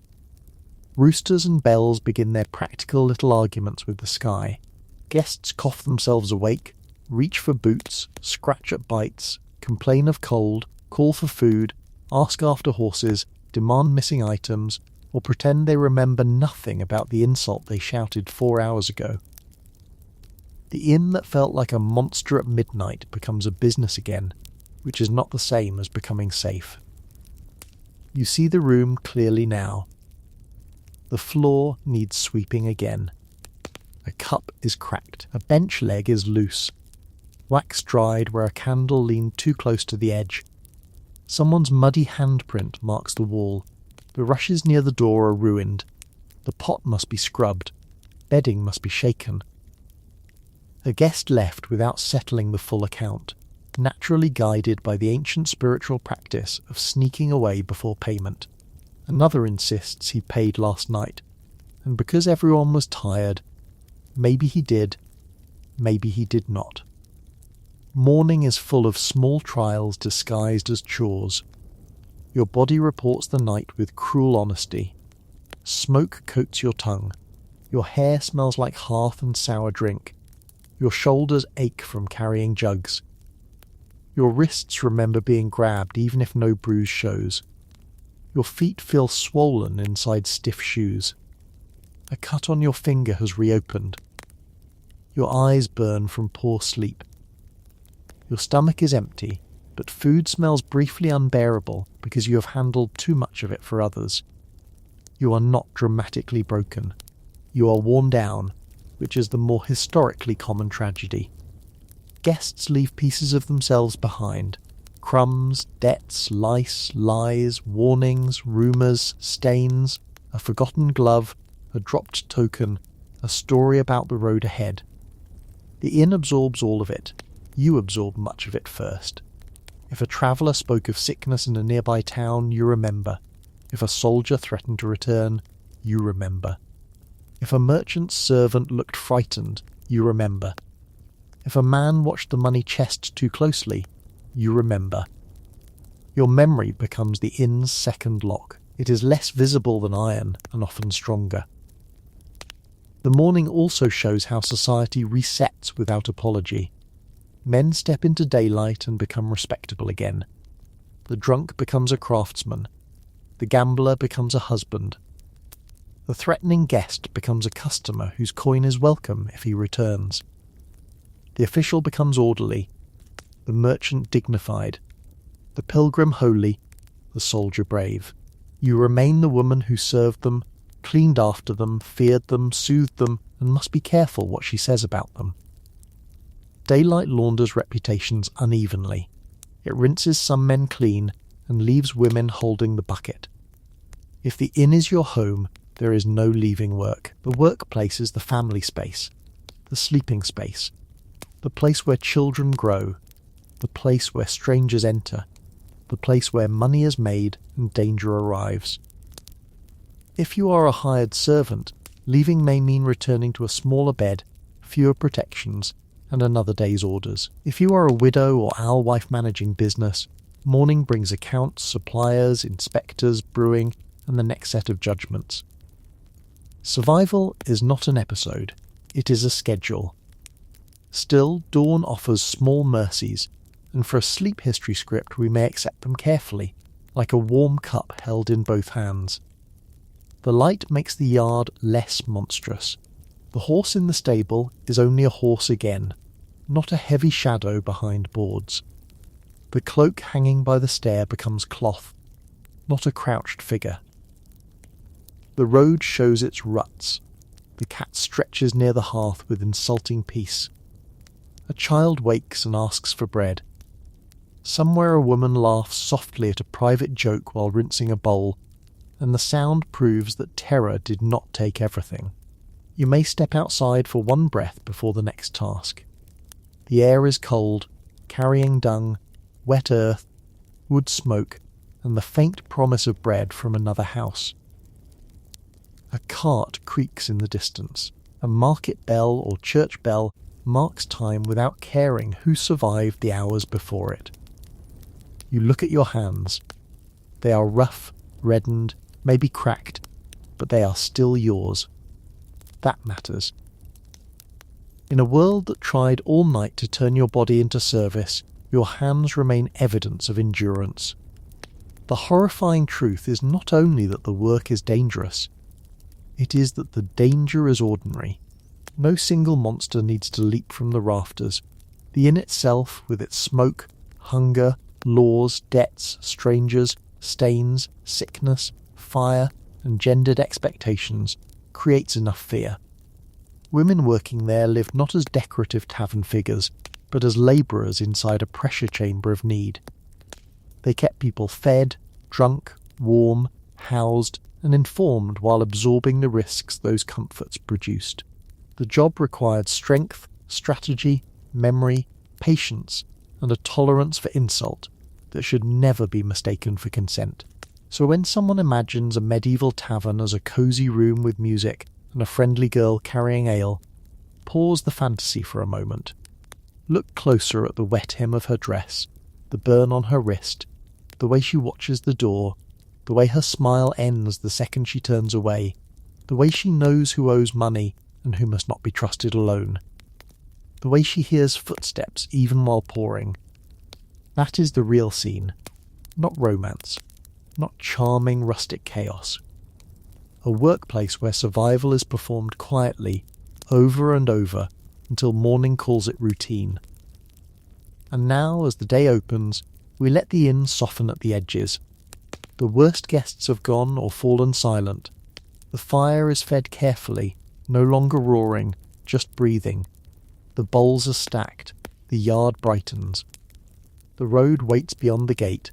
Roosters and bells begin their practical little arguments with the sky. Guests cough themselves awake, reach for boots, scratch at bites, complain of cold, call for food, ask after horses, demand missing items, or pretend they remember nothing about the insult they shouted 4 hours ago. The inn that felt like a monster at midnight becomes a business again, which is not the same as becoming safe. You see the room clearly now. The floor needs sweeping again. A cup is cracked. A bench leg is loose. Wax dried where a candle leaned too close to the edge. Someone's muddy handprint marks the wall. The rushes near the door are ruined. The pot must be scrubbed. Bedding must be shaken. A guest left without settling the full account, naturally guided by the ancient spiritual practice of sneaking away before payment. Another insists he paid last night, and because everyone was tired, maybe he did, maybe he did not. Morning is full of small trials disguised as chores. Your body reports the night with cruel honesty. Smoke coats your tongue. Your hair smells like hearth and sour drink. Your shoulders ache from carrying jugs. Your wrists remember being grabbed even if no bruise shows. Your feet feel swollen inside stiff shoes. A cut on your finger has reopened. Your eyes burn from poor sleep. Your stomach is empty, but food smells briefly unbearable because you have handled too much of it for others. You are not dramatically broken. You are worn down, which is the more historically common tragedy. Guests leave pieces of themselves behind. Crumbs, debts, lice, lies, warnings, rumours, stains, a forgotten glove, a dropped token, a story about the road ahead. The inn absorbs all of it. You absorb much of it first. If a traveller spoke of sickness in a nearby town, you remember. If a soldier threatened to return, you remember. If a merchant's servant looked frightened, you remember. If a man watched the money chest too closely, you remember. Your memory becomes the inn's second lock. It is less visible than iron, and often stronger. The morning also shows how society resets without apology. Men step into daylight and become respectable again. The drunk becomes a craftsman. The gambler becomes a husband. The threatening guest becomes a customer whose coin is welcome if he returns. The official becomes orderly. The merchant dignified. The pilgrim holy. The soldier brave. You remain the woman who served them, cleaned after them, feared them, soothed them, and must be careful what she says about them. Daylight launders reputations unevenly. It rinses some men clean and leaves women holding the bucket. If the inn is your home, there is no leaving work. The workplace is the family space, the sleeping space, the place where children grow, the place where strangers enter, the place where money is made and danger arrives. If you are a hired servant, leaving may mean returning to a smaller bed, fewer protections, and another day's orders. If you are a widow or alewife managing business, morning brings accounts, suppliers, inspectors, brewing, and the next set of judgments. Survival is not an episode, it is a schedule. Still, dawn offers small mercies, and for a sleep history script we may accept them carefully, like a warm cup held in both hands. The light makes the yard less monstrous. The horse in the stable is only a horse again, not a heavy shadow behind boards. The cloak hanging by the stair becomes cloth, not a crouched figure. The road shows its ruts. The cat stretches near the hearth with insulting peace. A child wakes and asks for bread. Somewhere a woman laughs softly at a private joke while rinsing a bowl, and the sound proves that terror did not take everything. You may step outside for one breath before the next task. The air is cold, carrying dung, wet earth, wood smoke, and the faint promise of bread from another house. A cart creaks in the distance. A market bell or church bell marks time without caring who survived the hours before it. You look at your hands. They are rough, reddened, maybe cracked, but they are still yours. That matters. In a world that tried all night to turn your body into service, your hands remain evidence of endurance. The horrifying truth is not only that the work is dangerous, it is that the danger is ordinary. No single monster needs to leap from the rafters. The inn itself, with its smoke, hunger, laws, debts, strangers, stains, sickness, fire, and gendered expectations, creates enough fear. Women working there lived not as decorative tavern figures, but as labourers inside a pressure chamber of need. They kept people fed, drunk, warm, housed, and informed while absorbing the risks those comforts produced. The job required strength, strategy, memory, patience, and a tolerance for insult that should never be mistaken for consent. So when someone imagines a medieval tavern as a cosy room with music and a friendly girl carrying ale, pause the fantasy for a moment. Look closer at the wet hem of her dress, the burn on her wrist, the way she watches the door, the way her smile ends the second she turns away, the way she knows who owes money and who must not be trusted alone, the way she hears footsteps even while pouring. That is the real scene, not romance, not charming rustic chaos. A workplace where survival is performed quietly, over and over, until morning calls it routine. And now, as the day opens, we let the inn soften at the edges. The worst guests have gone or fallen silent. The fire is fed carefully, no longer roaring, just breathing. The bowls are stacked. The yard brightens. The road waits beyond the gate,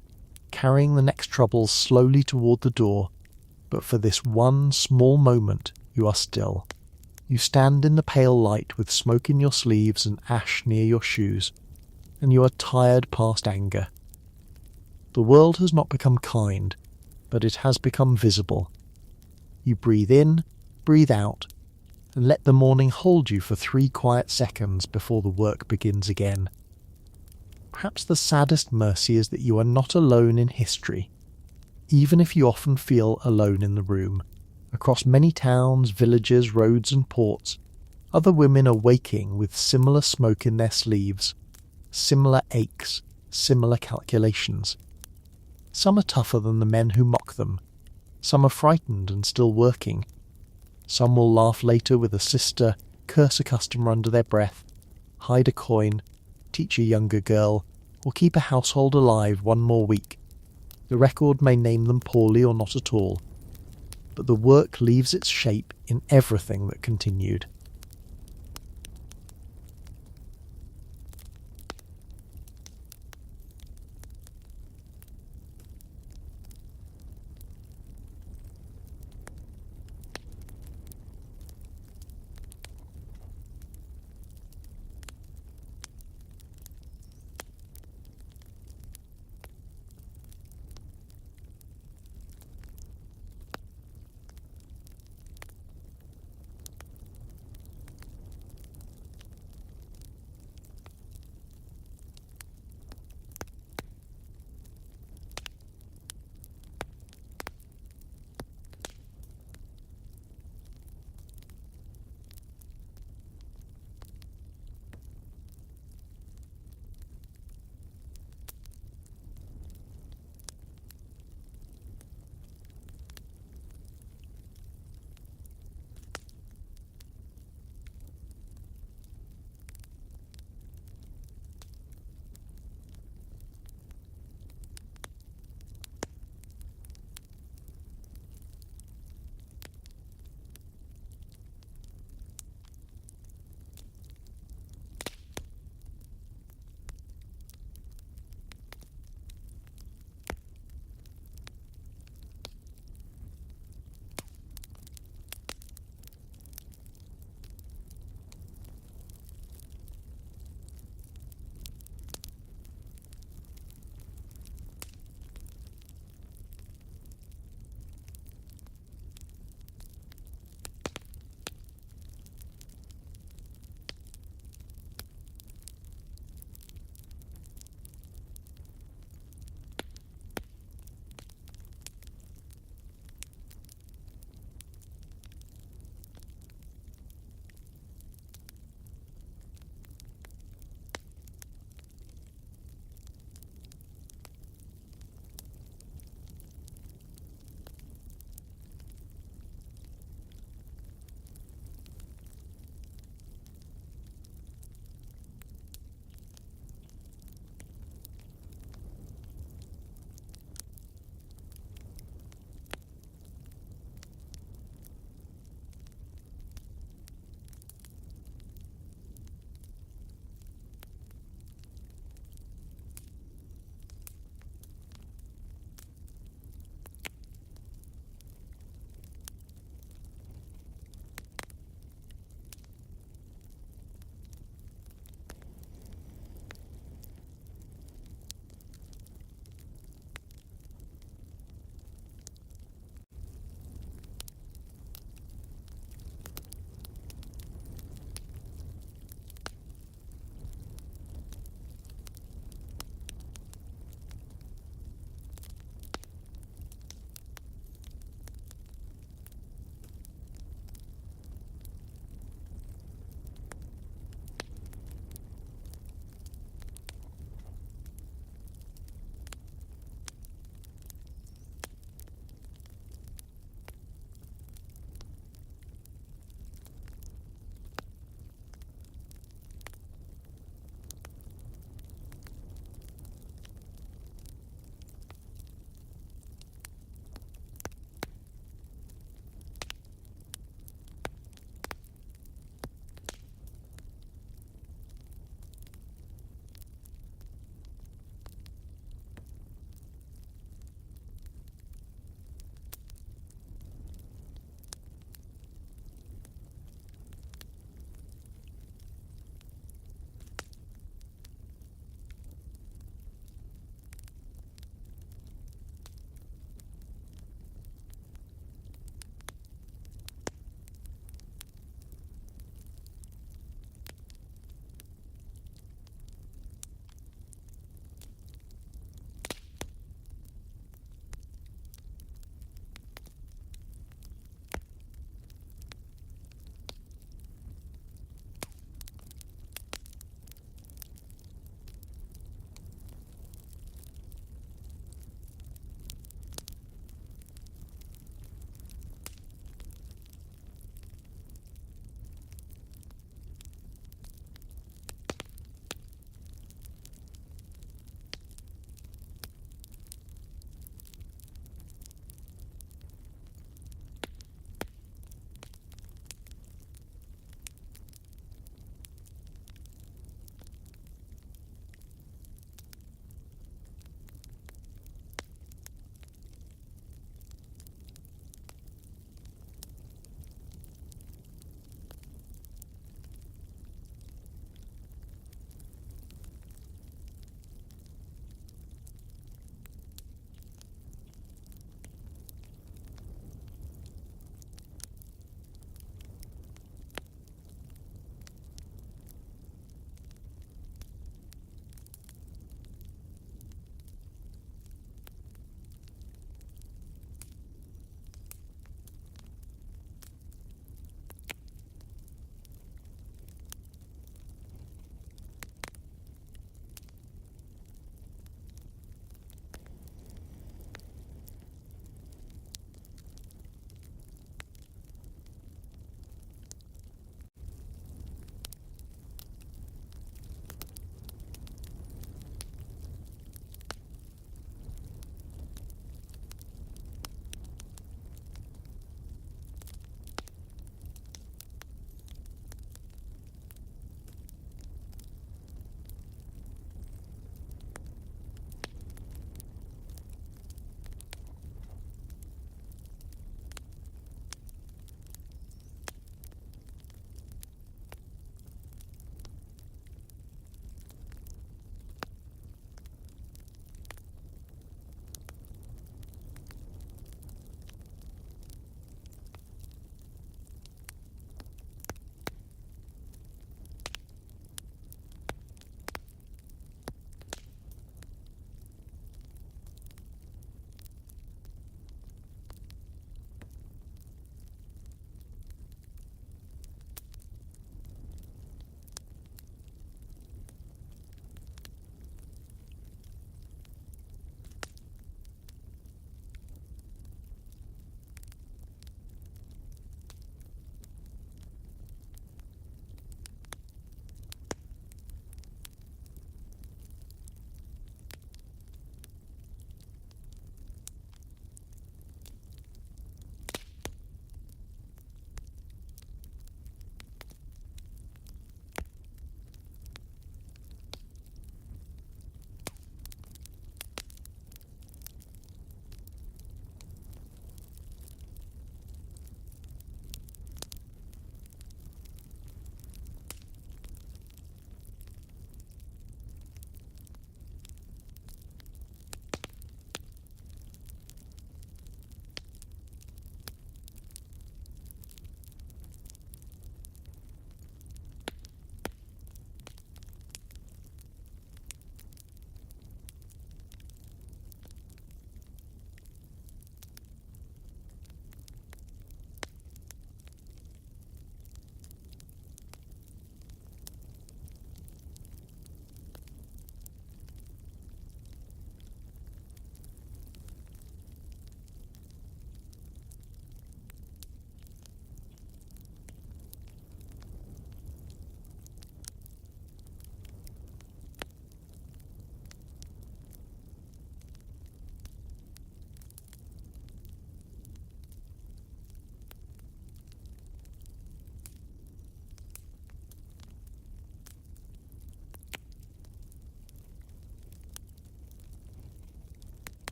carrying the next troubles slowly toward the door. But for this one small moment, you are still. You stand in the pale light with smoke in your sleeves and ash near your shoes, and you are tired past anger. The world has not become kind, but it has become visible. You breathe in, breathe out, and let the morning hold you for 3 quiet seconds before the work begins again. Perhaps the saddest mercy is that you are not alone in history, even if you often feel alone in the room. Across many towns, villages, roads and ports, other women are waking with similar smoke in their sleeves, similar aches, similar calculations. Some are tougher than the men who mock them. Some are frightened and still working. Some will laugh later with a sister, curse a customer under their breath, hide a coin, teach a younger girl, or keep a household alive one more week. The record may name them poorly or not at all, but the work leaves its shape in everything that continued.